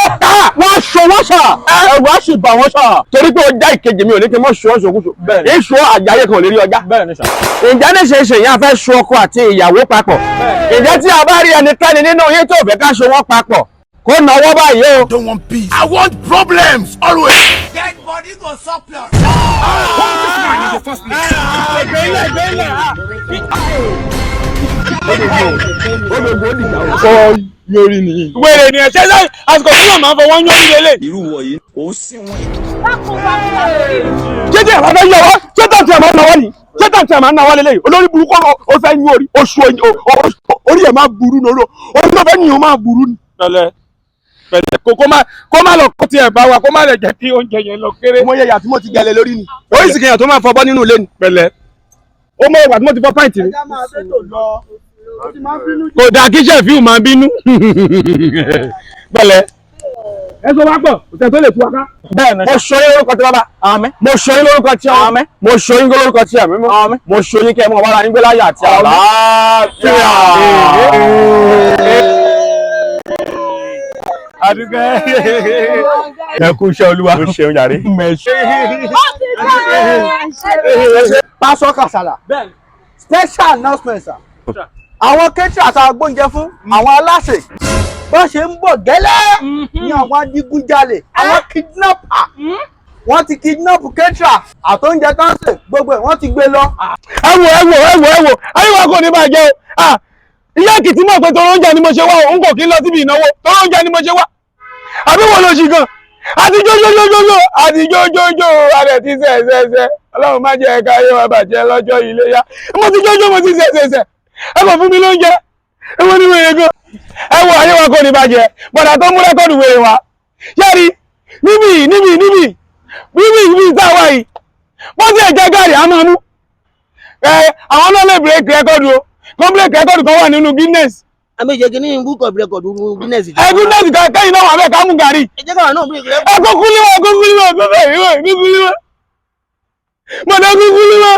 wọ́n ṣọ wọ́n ṣà ẹ̀rù á sì bà wọ́n ṣà. torí pé ó já ìkejì mi ò ní kí n mọ̀ ṣọ́ ṣòkúṣò èso àjàyè kan ò lè rí ọjà. bẹ́ẹ̀ ni ṣà. ìjà ní ṣe yẹn a fẹ́ so ọkọ àti ìyàwó papọ̀. ìjẹ́ tí a bá rí ẹnikẹ́ni nínú yín tó fẹ́ ká so wọ́n papọ̀ kó náwó báyìí o. I don't want peace. I want problems always. Dead body go surplus. Lórí ni. wèrè ni ẹ ṣe ṣe àsìkò tí wọn máa ń fọwọ́ yán ní ilé. irú wọ̀nyí ó sì wọ̀nyí. jẹjẹ àwọn ọmọ yẹwọ ṣé tàǹtì ẹ máa ń náwó ni ṣé tàǹtì ẹ máa ń náwó lélẹyìí olórí burúkú ó fẹ́ yín orí oṣù orí ẹ máa burú lóró orí ló fẹ́ yín ó máa burú ni. pẹ̀lẹ́ kó má lọ kó tiẹ̀ bá wa kó má lè jẹ́ kí oúnjẹ yẹn lọ kéré. mo yẹ yàtí mo ti gẹlẹ lórí ni. oríṣi kìnyàn tó máa fọbọ́ nínú ilé ni. pẹ̀lẹ́ ó mọ ìwà tí mo ti fọ pàǹtì ni. kò dà kí sẹ́fíù máa bínú. pẹ̀lẹ́ ẹ sọ wá pọ̀ òtẹ́ tó lè tú wa ká. bẹ́ẹ̀ni mo sọ yín lórúkọ tí bàbá àmín mo sọ yín lórúkọ tí ọmọ àmín mo sọ yín lórúkọ tí àmín àmín mo sọ yín kẹ́ ẹ mọ wàrà yín gbé láyé àti àlàáfíà. àdúgbò ẹ kú iṣẹ́ olúwa ó ṣeun jàre. Pastor Kasala special announcement sir. àwọn kẹ́tì àtàwọn gbóúnjẹ fún àwọn aláṣẹ bọ́n ṣe ń bọ̀ gẹ́lẹ́ ní àwọn adigunjalè àwọn kidnapper wọ́n ti kidnap kẹ́tìrà àtóúnjẹ tánṣe gbogbo ẹ̀ wọ́n ti gbé lọ. ẹ wò ayéwà kò ní bàjẹ́ o ìyá èkìtì mọ̀ pé tọrọ oúnjẹ ni mo ṣe wá òun kò kí ń lọ síbi ìnáwó tọrọ oúnjẹ ni mo ṣe wá àbí wọn lọ sí gan àti jójójójó àrẹ ti sẹ́ẹ̀sẹ́ẹ̀sẹ́ ọlọ́run má jẹ́ ẹ̀ka ayé wa bàjẹ́ lọ́jọ́ Iléyá mo ti jójó mo ti sẹ́ẹ̀sẹ́ẹ̀sẹ́ ẹ kò fún mi lóúnjẹ ẹ wọ́n ní wèrè gan ẹ wọ ayé wa kò ní bàjẹ́ bọ̀dà tó mú rẹ́kọ̀dù wèrè wa yẹ́rì níbi ìsáwá yìí wọ́n ti ẹ̀jẹ̀ gàrí àmọ́ mú àwọn náà lè bírèkì rẹ́kọ̀dù o kọ́ńbírèkì rẹ́kọ̀dù kan wà nínú Guinness. àmì ìjẹ́kì ní book of record Guinness. Guinness kẹ́yìn náà wà bẹ́ẹ̀ ká mú gàrí. ẹ jẹ́ káwọn náà bírèkì rẹ́kọ̀dù. ẹ kó kúlíwọ̀ mọ̀dá kúkúlíwọ̀.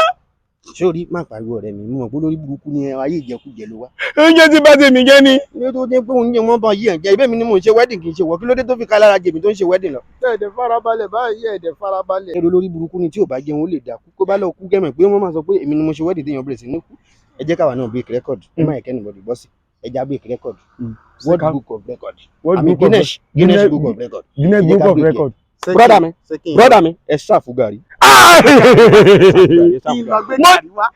sórí má pariwo ọ̀rẹ́ mi mọ̀ pé lórí burúkú ni ayé ìjẹkújẹ ló wá. oúnjẹ ti bá tèmi jẹ́ ni. ilé tó dé pé oúnjẹ wọn bá yí ẹ̀ jẹ́ ibẹ̀ mi ni mò ń ṣe wedding kì í ṣe wọ́ kí ló dé tó fi ká lára jèmi tó ń ṣe wedding lọ. ẹ̀ẹ́dẹ̀ farabalẹ̀ báyìí ẹ̀ẹ́dẹ̀ farabalẹ̀. èrò lórí burúkú ni tí ò bá jẹun ó lè dà kú kó bá lọ kú gẹ́mẹ̀ pé wọ́n máa sọ pé èmi ni mo ṣe wedding téèyàn bẹ̀rẹ̀ sí ní kú. ẹ jẹ́ káwa náà break record ẹ má yẹ kẹ́ni bọ̀dì bọ́sì ẹ já break record World Book of Record àmì Guinness Book of Record. Guinness Book of Record. brother mi ẹ ṣàfù gàrí.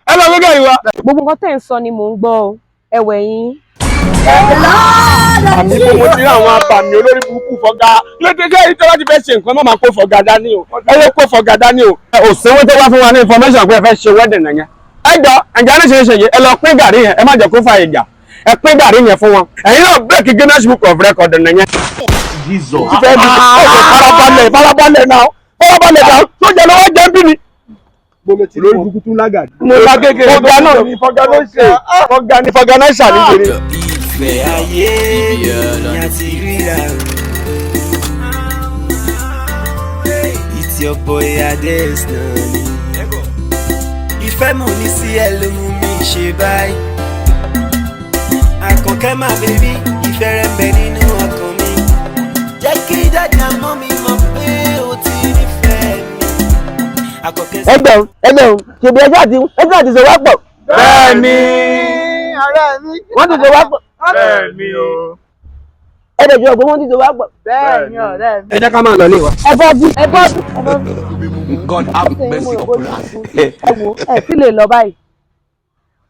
ẹ lọ gbé gàrí wa. gbogbo nǹkan tẹ̀ ń sọ ni mò ń gbọ́ ọ ẹ̀wẹ̀ yín. àmì kò mo ti rí àwọn abàmì olórí burúkú fọgá lójoojú èyí tó bá ti fẹ́ ṣe nǹkan má máa kó fọgá dání o ẹ ló kó fọgá dání o. òṣèwé tó wá fún wa ní information pé ẹ fẹ́ ṣe wedding nìyẹn ẹ jọ ǹjẹ́ ní ṣe yìí ẹ lọ pín gàrí yẹn ẹ má jẹ́ kó fa ìjà ẹ pín gàrí yẹn fún wọn ẹ̀yin náà break Guinness Book of Record nìyẹn. ti fẹ́ bí farabalẹ̀ náà tó jẹ́ lọ́wọ́ jẹ́ bí ni. lórí bukutu lágàdì. mo la kékeré fọgá náà ní fọgá ló ṣe fọgá ní fọgá náà ṣàlùjẹ. ìfẹ́ ayé ni a ti ríra it's your boy Ades náà ni ìfẹ́ mo ní sí ẹ ló mú mi ṣe báyìí àkànkẹ́ máa bẹ̀bí ìfẹ́ rẹ̀ ń bẹ nínú ọkàn mi jẹ́ kí dájú àmọ́ mi mọ̀ pé o ti nífẹ̀ẹ́ mi àkànkẹ́ sí. ẹgbẹ̀rún ṣèbí ẹjọ́ àti ṣe wá pọ̀. bẹ́ẹ̀ni ọ̀rẹ́ mi. wọ́n ti ṣe wá pọ̀. bẹ́ẹ̀ni o. ẹ̀dẹ̀ jọ pé wọ́n ti ṣe wá pọ̀. bẹ́ẹ̀ni ọ̀rẹ́ mi. ẹ jẹ́ ká máa lọ ilé wa. ẹ bọ́ bí. God have mercy upon us. ẹ wo ẹ sì lè lọ báyìí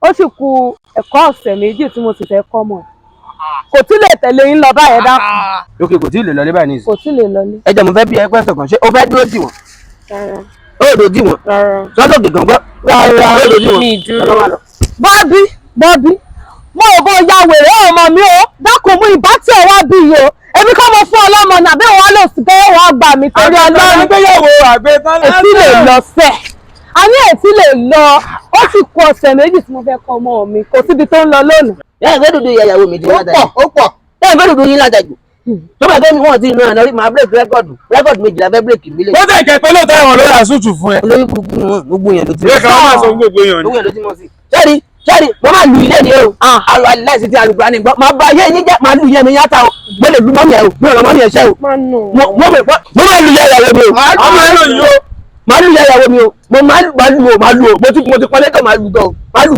ó sì kù ẹ̀kọ́ ọ̀sẹ̀ méjì tí mo sì fẹ́ kọ́ mọ̀ kò tí lè tẹ̀lé yín lọ báyìí dákun. lókè kò tí ì lè lọ ní báyìí nìyí. kò tí lè lọ ní. ẹ jẹ́ mo fẹ́ bí ẹ pẹ́sẹ̀ kan ṣé o fẹ́ dúró tì wọ́n. ó dò tì wọ́n. sọ́dọ̀ gbẹ̀gàn gbọ́. ó dò tì wọ́n. bọ́bí mo ò bó ya wèrè ọmọ mi o dákun mú ìbá tí ẹ wá bí yìí o èmi kọ́ mo fún ọlọ́mọ náà bí wọ́n lò sí pé wọ́n gbà mí torí ọlọ́run ètí lè lọ sẹ́ a ní ètí lè lọ ó sì kù ọ̀sẹ̀ méjì tí mo fẹ́ kọ́ ọmọ mi kò síbi tó ń lọ lónìí. yẹ́n fẹ́ dúdú ìyàwó mi ti wá dájú. ó pọ̀. yẹ́n fẹ́ dúdú yín látàjù. tó bá gbẹ́mi wọ́n ti rìn àná rí máa bírèkì rẹ́kọ̀dù méjìlá fẹ́ bírèkì mílẹ̀. ó tẹ̀ kẹ́ pé lóòótọ́ ẹ̀wọ̀n ló rà sútù fún ẹ. olórí gbogbo wọn gbogbo yẹn ló ti ẹ kàn máa sọ gbogbo èèyàn ni. gbogbo yẹn ló ti mọ̀ sí. sẹ́ẹ̀rì mo máa lu ilé ni o. àlọ́ aláìsí ti àlùkò àní gbọ́ máa bá yé yín jẹ́ máa lu iye mi yàtà o gbọ́dọ̀ lu mọ́mí ẹ̀ o gbọ́dọ̀ mọ́mí ẹ̀ ṣẹ́ o. mo máa lu iye ìyàwó mi o. ọmọ ẹ lóyún o. máa lu iye ìyàwó mi o mo máa lu o mo ti pọ́n lẹ́tọ̀ máa lu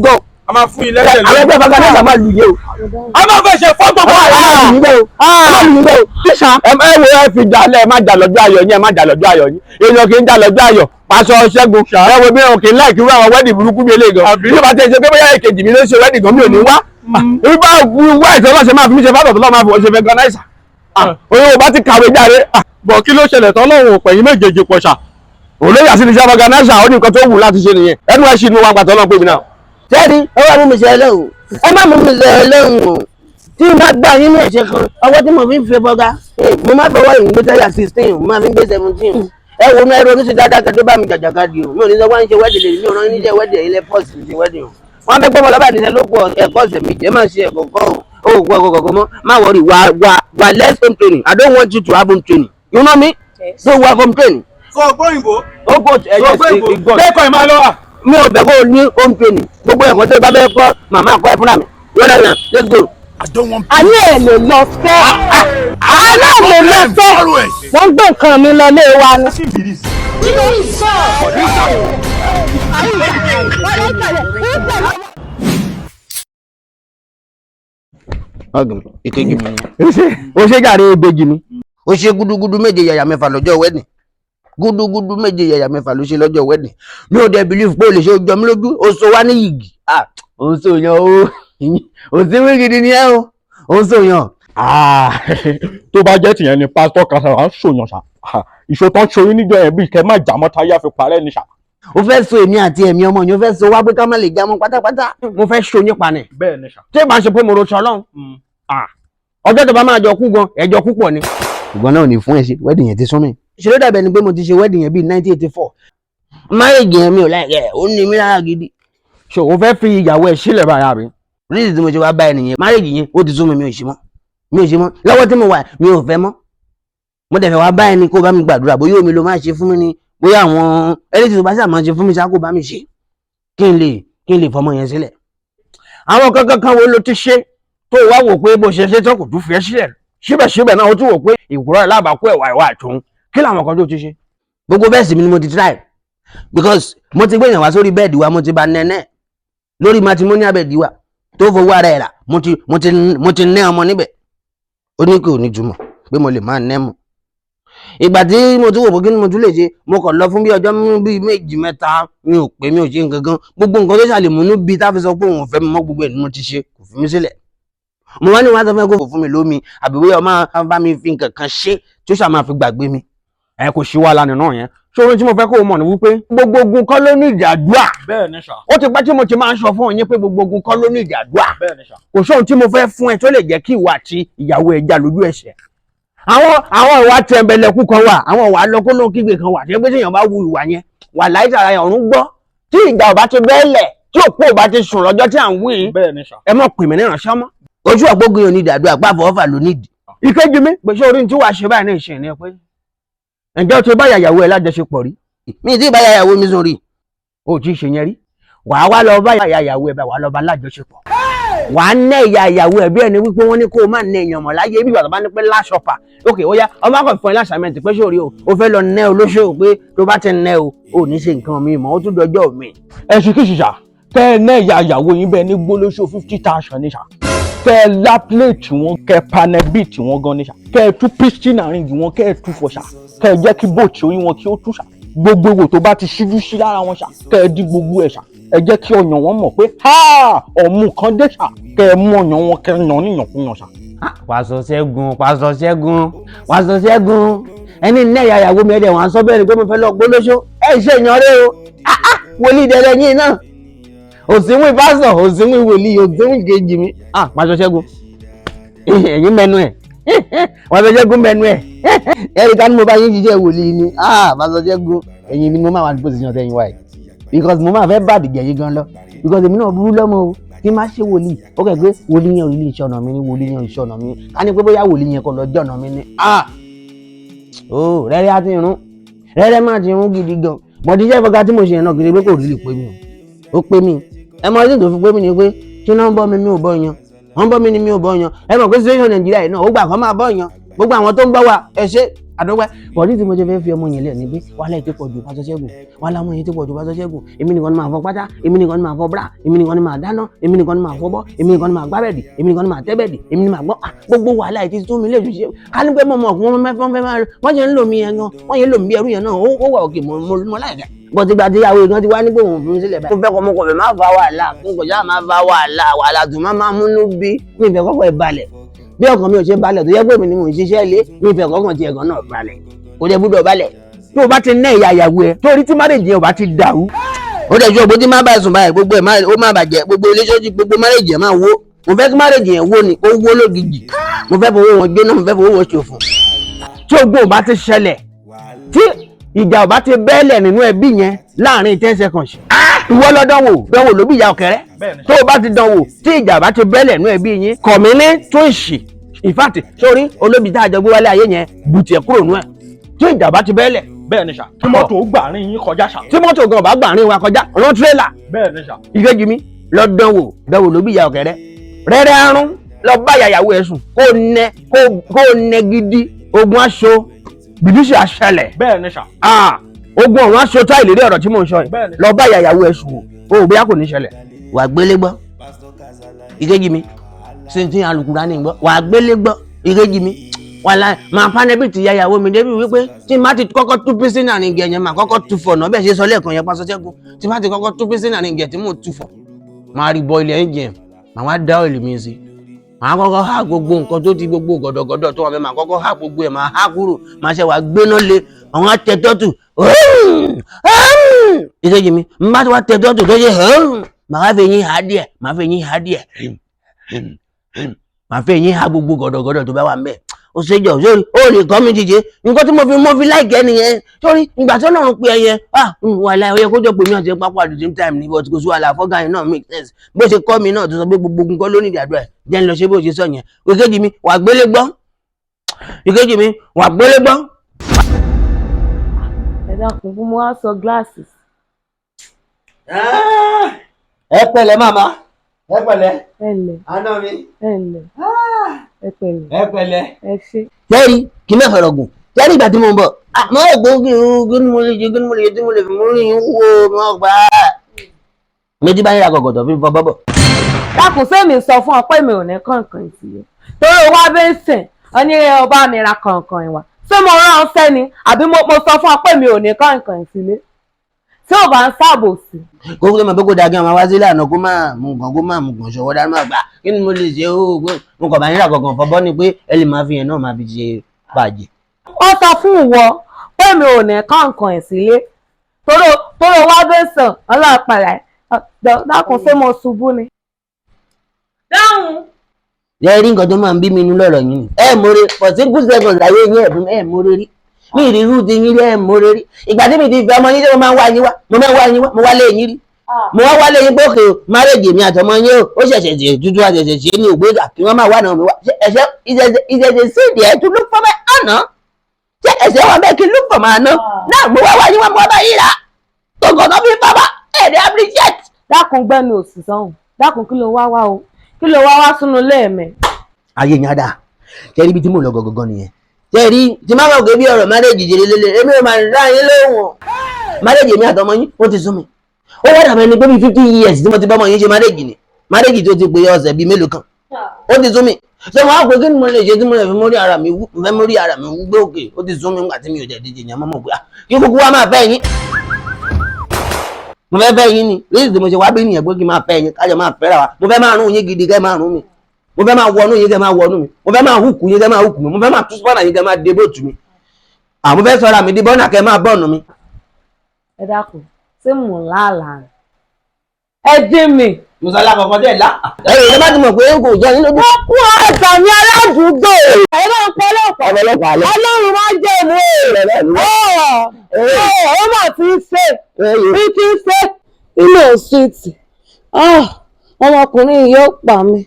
gan. a máa fún ilé ẹ̀jẹ̀ àwọn ẹgbẹ́ Vulcanizer máa lu iye o. a máa fẹ́ ṣe fọ́tò fún ẹ wo ẹ fi jalè má jà lọ́jọ́ ayọ̀ yín ẹ má jà lọ́jọ́ ayọ̀ yín èèyàn kì í jà lọ́jọ́ ayọ̀ pàṣọ ṣẹ́gun ẹ wo bí wọn kì í láìkí irú àwọn wẹ́ẹ̀dì burúkú mi eléyìí gan bí ó bá tẹ̀ ṣe pé bóyá èkejì mi ló ṣe wẹ́ẹ̀dì gan mi ò ní wá ibà wá ìtọ́lọ́ ṣe máa fi mí ṣe fátọ̀ tó lọ́ máa fi wọ́n ṣe Vulcanizer òun ò bá ti kàwé jáde bọ̀ kí ló ṣẹlẹ̀ tán lọ́wọ́ òpẹ̀yìn méjèèjì pọ̀ ṣá olóyè àti iṣẹ́ Vulcanizer ó ní nǹkan tó wù láti ṣe nìyẹn ẹnu ẹ̀ ṣì ní wọn pàtó náà pé mi náà. sẹ́ẹ̀rì ẹ wá mú mi ṣe ẹlẹ́hùn ẹ má mú mi ṣe ẹlẹ́hùn o tí n bá gbà yín ní ẹ̀ṣẹ̀ kan ọwọ́ tí mo fi ń fi bọ́gá mo má fọwọ́ ìrìn gbé táyà 16 mo má fi ń gbé 17 ẹ wo náà ronú sí dáadáa kẹtó bá mi jàjàkadì o mi ò ní sọ wá ń ṣe wẹ́dì lè mi ò rán níṣẹ́ wẹ́dì ẹ̀yin lẹ́pọ̀sì ṣe wẹ́dì o wọ́n fẹ́ gbọ́mọ lọ́bàá ìdíṣẹ́ ló pọ̀ ẹ̀kọ́ ọ̀sẹ̀ méje ẹ má ṣe ẹ̀kọ́ kọ́ o ò gbọ́ kọ̀kọ̀ mọ́ má wọrí wà less home training I don't want you to have home training you know me so wà home training. sọ gbóyìnbó. ó gbọ́ ẹ̀yẹ lẹ́kọ̀ọ́ ẹ̀ máa lọ́wọ́. mi ò bẹ̀ kó o ní home training gbogbo ẹ̀kọ́ tó bá bẹ́ẹ̀ kọ́ màmá kọ́ ẹ fúnra mi lọ́dọ̀ náà let's go. àní ẹ̀ lè lọ fẹ́ àná lè lọ fẹ́ wọ́n gbé nǹkan mi lọ lé wa ni. ìkejì mi ó ṣe jàre ìbejì mi ó ṣe gúdúgúdú méje yàyà mẹ́fà lọ́jọ́ wedding gúdúgúdú méje yàyà mẹ́fà ló ṣe lọ́jọ́ wedding mi ò dẹ̀ believe pé o lè ṣe ojú ọmọ lójú o so wá ní yìgì o so yan o sí wí gidi ni ẹ o so yan. tó bá jẹ́ tìyẹn ni pásítọ̀ Kasala ń ṣòyàn ṣá ìṣòtán ṣorí níjọ yẹn bíi kẹ́ má jà mọ́ táyà fi parẹ́ ní ṣá. o fẹ́ so èmi àti ẹ̀mí ọmọ yẹn o fẹ́ so wá pé ká má lè já mọ́ pátápátá mo fẹ́ so yín pa ni. bẹ́ẹ̀ ni ṣá. tí ìbá ṣe pé mo ro ṣọ lọ́hùn ọjọ́ tó bá máa jọ kú gan ẹjọ́ kú pọ̀ ni. ṣùgbọ́n náà ò ní fún ẹ ṣe wedding yẹn ti sún mi. ìṣòro dàbẹ̀ ni pé mo ti ṣe wedding yẹn bíi 1984 marriage yẹn mi ò láìkẹ́ ó ní mi lára gidi. ṣé o fẹ́ fi ìyàwó ẹ̀ sílẹ̀ báyà rí. reason tí mo ṣe wá bá ẹ nìyẹn marriage yẹn ó ti sún mi mi ò ṣe mọ́ lọ́wọ́ tí mo wà mi ò fẹ́ mọ́ mo dẹ̀ fẹ́ wá bá ẹni kó bá mi gbàdúrà bóyá omi ló máa ṣe fún mi ni bóyá àwọn ẹni tí tó bá sì máa ṣe fún mi ṣá kó bá mi ṣe kí n lè fọmọ yẹn sílẹ̀. àwọn kankan wo ló ti ṣe tó wá wò pé bó ṣe ṣe tán kò tún fi ẹ́ sílẹ̀ síbẹ̀síbẹ̀ náà ó tún wò pé ìkúrọ̀ ìlàbàkú ẹ̀wà ìwà àtún kí làwọn kan tó ti ṣe. gbogbo bẹ́ẹ̀ sì mi ni mo ti try because mo ti gbé yàn wá sórí bẹ́ẹ̀dì wa mo ti ba nẹ́nẹ́ lórí matrimonial bẹ́ẹ̀dì wa tó fowó ara ẹ̀ rà mo ti nẹ́ ọmọ níbẹ̀ ó ní kò ní jùmọ̀ pé mo lè máa nẹ́ mọ̀ ìgbà tí mo tún wò pé kí ni mo tún lè ṣe mo kàn lọ fún bí ọjọ́ bíi méjì mẹ́ta mi ò pé mi ò ṣe nǹkan kan gbogbo nǹkan tó ṣàlè múnú bíi tá a fi sọ pé òun ò fẹ́ mi mọ́ gbogbo ẹ̀ ni mo ti ṣe kò fi mí sílẹ̀ mo wá ní wọn á sọ fún ẹ kó fún mi lómi àbí wíyọ máa bá mi fi nǹkan kan ṣe tí ó ṣáà máa fi gbàgbé mi. ẹ kò sí wàhálà nínú yẹn ṣòro tí mo fẹ́ kó o mọ̀ ní wípé gbogbo ogun kọ́ ló ní ìdí àdúrà. bẹ́ẹ̀ ni sà. ó ti pẹ́ tí mo ti máa ń sọ fún yín pé gbogbo ogun kọ́ ló ní ìdí àdúrà. bẹ́ẹ̀ ni sà. kò sóhun tí mo fẹ́ fún ẹ tó lè jẹ́ kí ìwà àti ìyàwó ẹ jà lójú ẹsẹ̀. àwọn ìwà tẹ̀mbẹ̀lẹ̀kú kan wà àwọn ìwà lọ́kọ́lọ́ kígbe kan wà tí ẹgbẹ́ tí èèyàn bá wu ìwà yẹn wà láìsàrà ẹ̀ ọ̀run gbọ́ tí ìjà ò bá ti bẹ́ẹ̀lẹ̀ tí òpó ò bá ti sùn lọ́jọ́ tí à ń wí. bẹ́ẹ̀ ni sà. ẹ mọ̀ pè mí ní ìránṣẹ́ mọ́. ojú ọgbógun yóò ní ìdàdúrà pàfọ́ ọ̀fà ló nídìí. ìkejì mi pèsè orí tí wàá ṣe báyìí ní ìṣẹ̀ ni ẹ pé ǹjẹ́ o ti bá ìyàwó ẹ lájọṣepọ̀ rí? mi ti bá ìyàwó mi sùn rí. o ti ṣe yẹn rí wàá wá lọ bá ìyàwó ẹ bá wàá lọ bá lájọṣepọ̀ wàá ná ìyàwó ẹ bí ẹni wípé wọ́n ní kó o má ná èèyàn mọ̀ láyé bí bàbá ní pé láṣọpà ok ó yá ọmọ akọ̀ fún ẹ láṣàmẹ́ǹtì pé sórí o fẹ́ lọ ná olóṣèlú pé tó bá ti ná o ò ní ṣe nǹkan mi mọ́ ó tún dọjọ́ mi. ẹ̀sùn kìí ṣìṣà kẹ́ ẹ ná ìyàwó yín bẹ́ẹ̀ ní gbólóṣó 50,000 ní sà kẹ́ ẹ lá plate wọn kẹ́ ẹ panel beat wọn gan ní sà kẹ́ ẹ tú piston àríǹgì wọn kẹ́ ẹ tú fọ sà kẹ́ ẹ jẹ́ kí bóòtù orí wọn kí ó tú sà gbogbo ewò tó bá ti ṣíjú sí lára wọn ṣá kẹ́ ẹ dí gbogbo ẹ̀ ṣá ẹ jẹ́ kí ọyàn wọn mọ̀ pé ọ̀mù kan dé ṣá kẹ́ ẹ mú ọyàn wọn kẹ́ ẹ yàn níyànkúyàn ṣá. Pásítọ̀ Ṣẹ́gun ẹni ní ẹ̀yà ìyàwó mi ẹ̀dẹ̀ wọn sọ bẹ́ẹ̀ ni pé mo fẹ́ lọ gbólóṣó ẹ̀ ṣe èèyàn rẹ o wòlíì dẹ̀dẹ̀ yín náà òsínwìn pásítọ̀ òsínwìn wòlíì òsínwìn kejì mi Pásítọ̀ Ṣẹ́gun ẹ̀yin mẹ́nu ẹ̀ Pásítọ̀ Ṣẹ́gun mẹ́nu ẹ̀ ẹ̀rí ká ní mo bá yín jíjẹ́ wòlíì ni Pásítọ̀ Ṣẹ́gun ẹ̀yin ni mo máa wà ní position tẹ́yìn wáyé because mo máa fẹ́ bàdìgẹ̀ yín gan lọ because èmi náà burú lọ́mọ o tí máa ṣe wòlíì ó kẹ́ pé wòlíì yẹn ò rí iṣẹ́ ọ̀nà mi ní wòlíì yẹn ò iṣẹ́ ọ̀nà mi ní ká ní pé bóyá wòlíì yẹn kò lọ jẹ́ ọ̀nà mi ní rẹ́rẹ́ á ti rún rẹ́rẹ́ má ti rún gidi gan bọ̀dí iṣẹ́ ìfọ̀gá tí mo ṣe yẹn náà kiri pé kò rí lè pé mi ó pé mi ẹ mọ ọdún tó fi pé mi ni pé tí wọ́n ń bọ́ mi ò bọ́ yan wọ́n bọ́ mi ni mi ò bọ́ yan ẹ mọ̀ pé situation Nàìjíríà yìí náà ó gbà kán máa bọ́ yan gbogbo àwọn tó ń bọ́ wa ẹ ṣe àdúgbò bọ̀dí tí mo ṣe fẹ́ fi ọmọ yẹn lẹ̀ ní pé wàhálà ètò pọ̀ ju Pásítọ̀ Ṣẹ́gun wàhálà ọmọ yẹn tó pọ̀ ju Pásítọ̀ Ṣẹ́gun èmi nìkan ni máa fọ pátá èmi nìkan ni máa fọ bra èmi nìkan ni máa dáná èmi nìkan ni máa fọbọ́ èmi nìkan ni máa gbá bẹ́ẹ̀dì èmi nìkan ni máa tẹ́ bẹ́ẹ̀dì èmi ni máa gbọ́ gbogbo wàhálà ètò tó mi lè fi ṣe ká ní pé mo mọ̀ wọ́n ṣe ń lò mí yẹn gan wọ́n yẹn lò mí bí ẹrú yẹn náà ó wà òkè mo láìka bọ́tí gba ti yàwó ìgbọ́n ti wá ní pé òun fún mi sílẹ̀ báyìí. mo fẹ́ kọ́ ọmọkùnrin máa fa wàhálà fún kọjá máa fa wàhálà tó máa múnú bí mi ìfẹ́ kọ́kọ́ ẹ̀ balẹ̀ bí ọkàn mi ò ṣe balẹ̀ tó yẹ pé mi ni mò ń ṣiṣẹ́ ilé mi ìfẹ́ kọ́kàn ti ẹ̀gàn náà balẹ̀ kò dẹ̀ gbúdọ̀ balẹ̀. tó o bá ti ná ìyá ìyàwó ẹ torí tí márèjì yẹn ò bá ti dàrú. ó dẹ̀ ju ògbó tí má bá sùn báyìí gbogbo ẹ̀ ó má bàjẹ́ gbogbo iléeṣẹ́ gbogbo márèjì yẹn máa wó mo fẹ́ kí márèjì yẹn wó ni ó wó lógìjì mo fẹ́ fowó wọn jóná mo fẹ́ fowó wọn ṣòfò. tí ogun ò bá ti ṣẹlẹ̀ tí ìjà ò bá ti bẹ́ẹ̀lẹ̀ nínú ẹbí yẹn láàrin 10 seconds ìwọ lọ dánwò ló bí ìyá ọ̀kẹ́rẹ́ tó o bá ti dánwò tí ìjà bá ti bẹ́ẹ̀lẹ̀ nínú ẹbí yín kọ̀mí ní tó ìṣì ìfàtì sórí olóbi tá a jọ gbé wálé ayé yẹn bùtì ẹ̀ kúrò nú ẹ̀ tí ìjà bá ti bẹ́ẹ̀lẹ̀. bẹ́ẹ̀ ni sà tí mọ́tò gbàrin yín kọjá sà. tí mọ́tò gan bá gbàrin wa kọjá ọ̀nà tírélà. bẹ́ẹ̀ ni sà. ìkejì mi lọ dánwò ló bí ìyá ọ̀kẹ́rẹ́ rẹ́rẹ́ arún lọ bá ìyàwó ẹ̀ sùn kó nẹ gidi ogun aṣọ bìbísì àṣẹlẹ̀. bẹ́ẹ̀ ni sà. ogun ọ̀run aṣọ tá ìlérí ọ̀rọ̀ tí mò ń sọ yìí lọ bá ìyàwó ẹ̀ sùn o bóyá kò ní ṣẹlẹ̀. wà á gbélé gbọ́ ìkejì mi ṣe ti alùpùpù ní gbọ́ wà á gbélé gbọ́ ìkejì mi wàhálà máa fánẹ́bì ti ìyàwó mi débi wípé tí má ti kọ́kọ́ tú pín sínú àrìngẹ̀ yẹn máa kọ́kọ́ tú fọ̀ náà bẹ́ẹ̀ ṣe sọ lẹ́ẹ̀kan yẹn Pásítọ̀ Ṣẹ́gun tí má ti kọ́kọ́ tú pín sínú àrìngẹ̀ tí mò ń tú fọ̀ máa rí bọ ilẹ̀ ẹ̀jẹ̀ máa wá dá òòlù mi sí máa kọ́kọ́ há gbogbo nǹkan tó ti gbogbo gọ̀dọ̀gọ̀dọ̀ tó wà fẹ́ máa kọ́kọ́ há gbogbo ẹ̀ máa há kúrò máa ṣe wà gbéná lé àwọn atẹ̀tọ́tù ìkejì mi má ti wá tẹ̀tọ́tù tó ṣe máa fẹ́ yín há díẹ̀ máa fẹ́ yín há gbogbo gọ̀dọ̀gọ̀dọ̀ tó bá wà ń bẹ̀ ó ṣe jọ sórí ó lè kọ́ mi jíjẹ nǹkan tí mo fi láìkẹ́ nìyẹn sórí ìgbà tí Ọlọ́run pe ẹyẹ wàhálà ó yẹ kó jọ pé mi àti pápá at the same time ní but kò sí wàhálà fọ́gà yẹn náà make sense bó ṣe kọ́ mi náà tó sọ pé gbogbo ogun kọ́ ló ní ìdádúrà jẹ́ ń lọ ṣe bó ṣe sọ yẹn ìkejì mi wà gbélé gbọ́ ẹ dákun fún mo wá sọ gíláàsì. ẹ pẹ̀lẹ́ màmá ẹ pẹ̀lẹ́ ẹ̀lẹ́ àná mi ẹ̀lẹ́ ẹ pẹ̀lẹ́ ẹ pẹ̀lẹ́ ẹ ṣe. jẹ́rìí kí n mẹ́fẹ̀ẹ́ rọ̀gùn jẹ́rìí ìgbà tí mo ń bọ̀ àmọ́ ògbó kí ni mo lè ṣe tí mo lè fi mú rí yín wo mọ́ gbà á. méjì bá yín ra gọ̀gọ̀dọ̀ fi fọ bọ́bọ̀. dákun sẹ́mi sọ fún ọ pé mi ò ní kànkàn ìsìlẹ̀ torí wá bẹ́ẹ̀ sìn ọ ní ọba mi ra kànkàn ìwà ṣé mo rán ọ sẹ́ni àbí mo sọ fún ọ pé mi ò ní kànkàn ìsìlẹ̀ tí ò bá ń ṣàbòsí. kókó tó mọ̀ pé kò dáa kí ọmọ wá sílé àná kó máa mú nǹkan kó máa mú nǹkan ṣọwọ́ dáná máa gbà kí ni mo lè ṣe ó pé mo kàn bá yín rà kankan fọbọ́ ni pé ẹ lè máa fi yẹn náà máa fi ṣe bàjẹ́. ó sọ fún ìwọ pé mi ò ní ká nǹkan ẹ̀ sílé tóró wá bẹ́ẹ̀ sàn ọlọ́pàá dákun ṣé mo ṣubú ni. dáhùn. ẹ rí nǹkan tó máa ń bí mi inú lọ́rọ̀ yín ni ẹ mọ̀re for simple seconds láyé yín ẹ̀bùn ẹ mọ̀re rí mi ìrírú ti yín rí ẹ mọ̀re rí ìgbà tí mi ti fi ọmọ yín tí mo máa ń wá yín wá mo wá lé yín rí mo wá lé yín pé òkè márèjì mi àtọmọ yín ó ṣẹ̀ṣẹ̀ ṣe tútù àṣẹ̀ṣẹ̀ ṣe ní ògbéga kí wọ́n máa wá náà mi wá ẹ̀ṣẹ̀ ìṣẹ̀ṣẹ̀ sí ìdí ẹ̀ tún ló fọ́ bẹ́ẹ̀ àná ṣé ẹ̀ṣẹ̀ wọn bẹ́ẹ̀ kí ló fọ̀ máa ná náà mo wá yín wá mo wá bá yín rà tọkàn náà fi bàbá ẹ̀rẹ́ appreciate. dákun gbẹ́nu òsì sọ́hùn dákun kí ló wá o kí ló wá sínú lẹ́ẹ̀mẹ́. ayé yẹn á dà kẹ́rí ibi tí mo lọ gọ̀gọ̀gọ̀ nìyẹn tẹ́rí tí má bàa gbé bí ọ̀rọ̀ márèjì jèrè lélẹ̀ èmi ò máa rà yín lóhùn márèjì mi àtọmọ yín ó ti sún mi ó wá dàbẹ̀ ni pé bíi 50 years tí mo ti bá ọmọ yín ṣe márèjì ni márèjì tó ti pé ọ̀sẹ̀ bíi mélòó kan ó ti sún mi ṣé wọn á pé kí ni mo lè ṣe tí mo lè fi mórí ara mi wú gbé òkè ó ti sún mi nígbà tí mi ò dẹ̀ díje yẹn mọ́ pé kí kúkú wá máa fẹ́ yín mo fẹ́ fẹ́ yín ni lóyún tí mo ṣe wá bí nìyẹn pé kí n máa fẹ́ yín kájọ máa fẹ́ra wa mo fẹ́ máa rún yín gidi kẹ́ máa rún mi mo fẹ́ máa wọnú yín kẹ́ máa wọnú mi mo fẹ́ máa hùkù yín kẹ́ máa hùkù mi mo fẹ́ máa tú spọ́nà yín kẹ́ máa dé bóòtù mi àmọ́ fẹ́ sọ̀rọ̀ àmì di bọ́nà kẹ́ máa bọ́ọ̀nù mi. ẹ dákun ṣé mò ń láàlà ẹ dín mi. musala kankan tẹ̀ lá. ẹ̀yìn ẹ bá ti mọ̀ pé kò jẹ́ yín lójú. wọ́n kú ọ̀sán ní aládùúgbò. ẹ máa ń pọ́lọ́pàá ọlọ́run máa ń jẹ́ ìlú ó mà ti ń ṣe bí ti ń ṣe inú òsìtì ọmọkùnrin yóò pa mí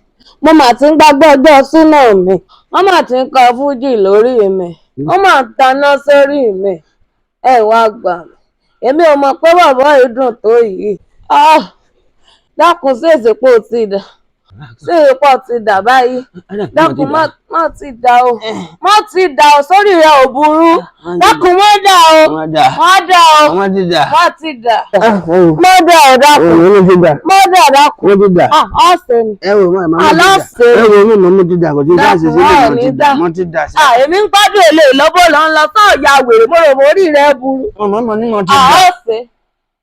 mo mà ti ń gbàgbọ́ ọjọ́ súnà mi wọ́n mà ti ń kọ fújì lórí mi wọ́n mà ń taná sórí mi ẹ wá gbà mí èmi ò mọ̀ pé bàbá yìí dùn tó yìí dákun sí èsèpò ti dà sí èsèpò ti dà báyìí dákun má ti dà o má ti dà o sórí rẹ ò burú dákun má dà o má dà o má ti dà má dà o dákun má dà dákun ọ̀sẹ̀ ni aláṣẹ mo ti dà kò tí ì dá ṣe sílẹ̀ mo ti dà sí. èmi ń gbádùn èlé ìlọ́bọ̀ lọ ń lọ sọ́ọ̀ ya wèrè mo rò mórí rẹ burú mo ní mo ti dà. ọ̀sẹ̀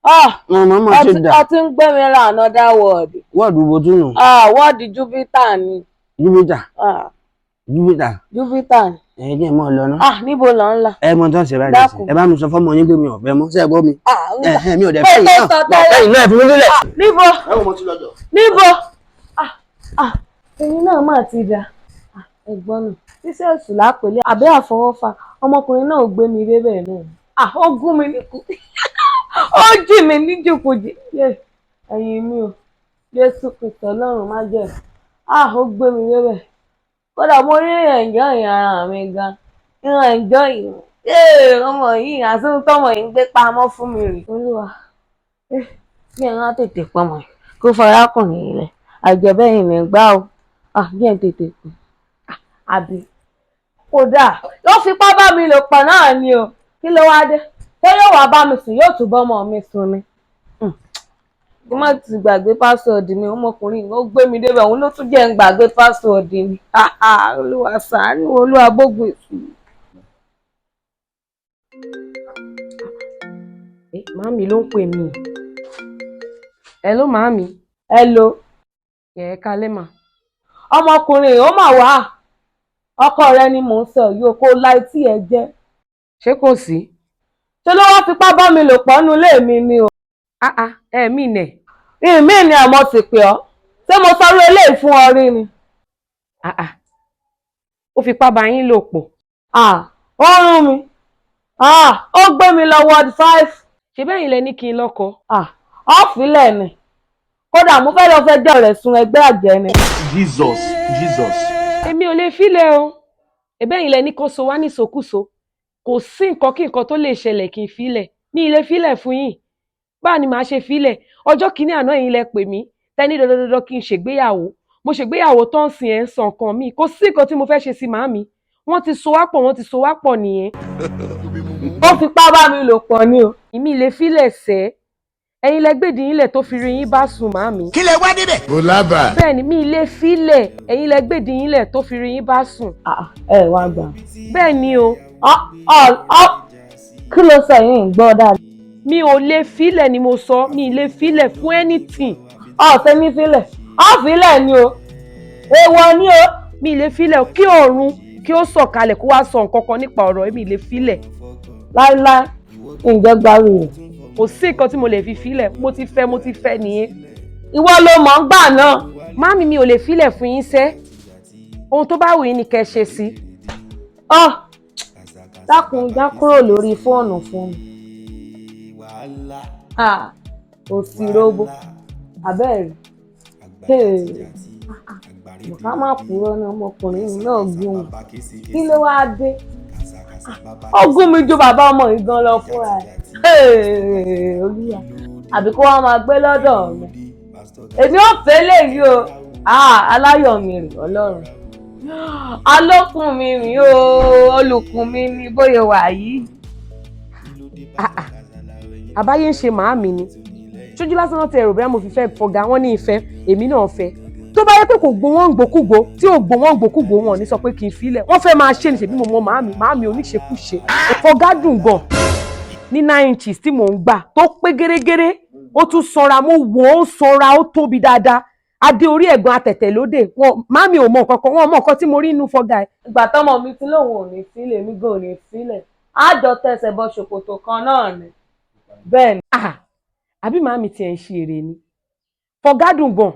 ọtí ń gbé mi ra another word. wọ́ọ̀dù wo tún nù. wọ́ọ̀dù Júpítà ni. Júpítà ni. ẹ jẹ́ mọ́ ọ lọ ná. níbo lọ ń lọ. ẹ mọ tó ń ṣe báyìí sí ẹ bá mi sọ fọ́mọ yín pé mi ò fẹ́ mọ́ ṣe é gbọ́ mi. mi ò dẹ̀ fẹ́ yìí náà ẹ̀yìn náà ẹ fi mí sílẹ̀. níbo ẹ wò mo ti lọ́jọ́. níbo ẹ̀yin náà máa ti dà ẹ̀gbọ́n mi ṣíṣẹ́ èṣù lápèlé àbí àfọwọ́fà ọmọkùnrin náà gbé mi débẹ̀ náà ó gún mi níkù ó jì mí níjùkújì ẹ̀yìn mi ò Jésù Kristi Ọlọ́run má jẹ́ ó gbé mi débẹ̀ kódà mo rí ẹ̀ǹjọ́ ìyẹn ara mi gan ìran ẹ̀ǹjọ́ yìí ọmọ yìí àti tọmọ yìí ń gbé pamọ́ fún mi rè olúwa bí ẹran tètè pọmọ yìí kó farakùnrin yìí lẹ àjẹbẹ́yìn ní gbá o bí ẹ̀ tètè pè àbí kódà yóò fipá bá mi lò pọ̀ náà ni o kí ló wá dé tó yóò wá bá mi sùn yóò tún bọ́ ọmọ mi sùn ni kí má ti gbàgbé pásíwọ̀dì mi ọmọkùnrin ó gbé mi débẹ̀ òun ló tún jẹ́ ń gbàgbé pásíwọ̀dì mi olúwa ṣàánú olúwa gbógun èṣù. Màámi ló ń pè mí. Hello màámi. Hello. Kalẹ́ mà. ọmọkùnrin ó mà wá ọkọ rẹ ni mò ń sọ yìí kó láì tí ẹ jẹ. ṣé kò sí. ṣé ló wá fipá bá mi lò pọ̀ nínú ilé mi ni o. Ẹ̀mí nẹ̀. ìmí ni àmọ́ sì pé ọ́ ṣé mo sọ̀rọ̀ eléyìí fún ọ rí ni. ó fipá bá yín lò pọ̀. ó rún mi ó gbé mi lọ ward 5. ṣé bẹ́yìn lẹ ní kí n lọ́kọ. ọ́fìlẹ̀ ni kódà mo fẹ́ lọ fẹ́ jẹ́ ọ̀rẹ́ sun ẹgbẹ́ àjẹ́ ni. Jesus. èmi ò lè filẹ̀ o ẹ̀bẹ́yìn lẹ ní kó so wá ní ìsòkúso kò sí nǹkan kí nǹkan tó lè ṣẹlẹ̀ kí n filẹ̀ ní ilé filẹ̀ fún yín báà ni màá ṣe filẹ̀ ọjọ́ kìíní àná yín lẹ pè mí tẹ́ni dandandandan kí n ṣègbéyàwó mo ṣègbéyàwó tó ń sìn ẹ̀ ń sàn kan mi kò sí nǹkan tí mo fẹ́ ṣe sí màámi wọ́n ti so wá pọ̀ nìyẹn. ó fipá bá mi lò pọ̀ ni o. ìmí ilé filẹ̀ sẹ́ ẹ̀yin lẹ gbèdì yín lẹ̀ tó fi rí yín bá sùn màámi. kí lẹ wá débẹ̀. kò lábà. bẹ́ẹ̀ ni mi ilé filẹ̀ ẹ̀yin lẹ gbèdì yín lẹ̀ tó fi rí yín bá sùn. ẹ wá gbà. bẹ́ẹ̀ ni o. kí ló sọ yín gbọ́ dáadáa. mi ò lè filẹ̀ ni mo sọ, mi lè filẹ̀ fún anything. Ọ̀sẹ̀ mi filẹ̀, ọ̀fìlẹ̀ ni o, èèwọ̀ ni o. Mi lè filẹ̀ kí ọ̀run kí ó sọ̀kalẹ̀ kó wá sọ nǹkan kan nípa ọ̀rọ̀ mi lè filẹ̀. Láíláí, ǹjẹ́ gbárù rẹ̀. Kò sí nǹkan tí mo lè fi filẹ̀, mo ti fẹ́ nìyẹn. Ìwọ ló mọ̀ ń gbà náà. Màámi mi ò lè filẹ̀ fún yín sẹ́. Ohun tó bá wù yín ni kẹ́ ṣe sí. Dákun já kúrò lórí fóònù fún mi. Kò sí róbó. Abẹ́rẹ́. Ká má purọ́ náà ọmọkùnrin náà gún un. Kí ló wáá dé? Ó gún mi ju bàbá ọmọ yìí gan lọ fúnra ẹ̀. Olúwa. Àbí kó wá máa gbé lọ́dọ̀ mi. Èmi ò fẹ́ léyìí o. Aláyọ̀ mi rìn Ọlọ́run. Alókun mi rìn o. Olùkùn mi ni bóyá wà yìí. Àbáyé ń ṣe màámi ni. Ṣojú lásán náà ti ẹ̀rọ bẹ́ẹ̀ mo fi fẹ́ fọ̀gá wọn ní ìfẹ́, èmi náà fẹ́. Tó bá yẹ pé kò gbó wọn gbòkúgbò tí ò gbó wọn gbòkúgbò wọn ní sọ pé kì í filẹ̀ wọ́n fẹ́ máa ṣe ní ṣèbí mo mọ màámi oníṣekúṣe fọ̀gá dùn gan ní 9 inches tí mò ń gbà tó pé gérégéré ó tún sanra mo wò ó sanra ó tóbi dáadáa adé orí ẹ̀gbọ́n atẹ̀tẹ̀ lóde wọn màámi ò mọ nǹkan kan wọn mọ nǹkan tí mo rí inú fọ̀gá ẹ̀. Ìgbà tọ́mọ mi ti lóun ò ní sílẹ̀ mi gan ò ní sílẹ̀ àjọ tẹsẹ̀ bọ ṣòkòtò kan náà ni bẹ́ẹ̀ ni. Àbí màámi tiẹ̀ ń ṣe èrè ni fọ̀gá dùn gan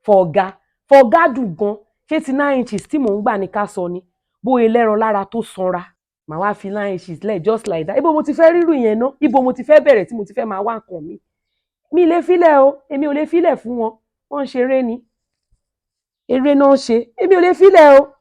fọ̀gá dùn gan ṣé ti 9 inches tí mò ń gbà ní ká sọ ni bóyá lẹ́ran lára tó sanra màá wá fi 9 inches lẹ̀ just like that ibo mo ti fẹ́ rírù yẹn ná ibo mo ti fẹ́ bẹ̀rẹ̀ tí mo ti fẹ́ máa wá nǹkan mi lè filẹ̀ o èmi ò lè filẹ̀ fún wọn wọ́n ń ṣeré ni eré náà ń ṣe èmi ò lè filẹ̀ o.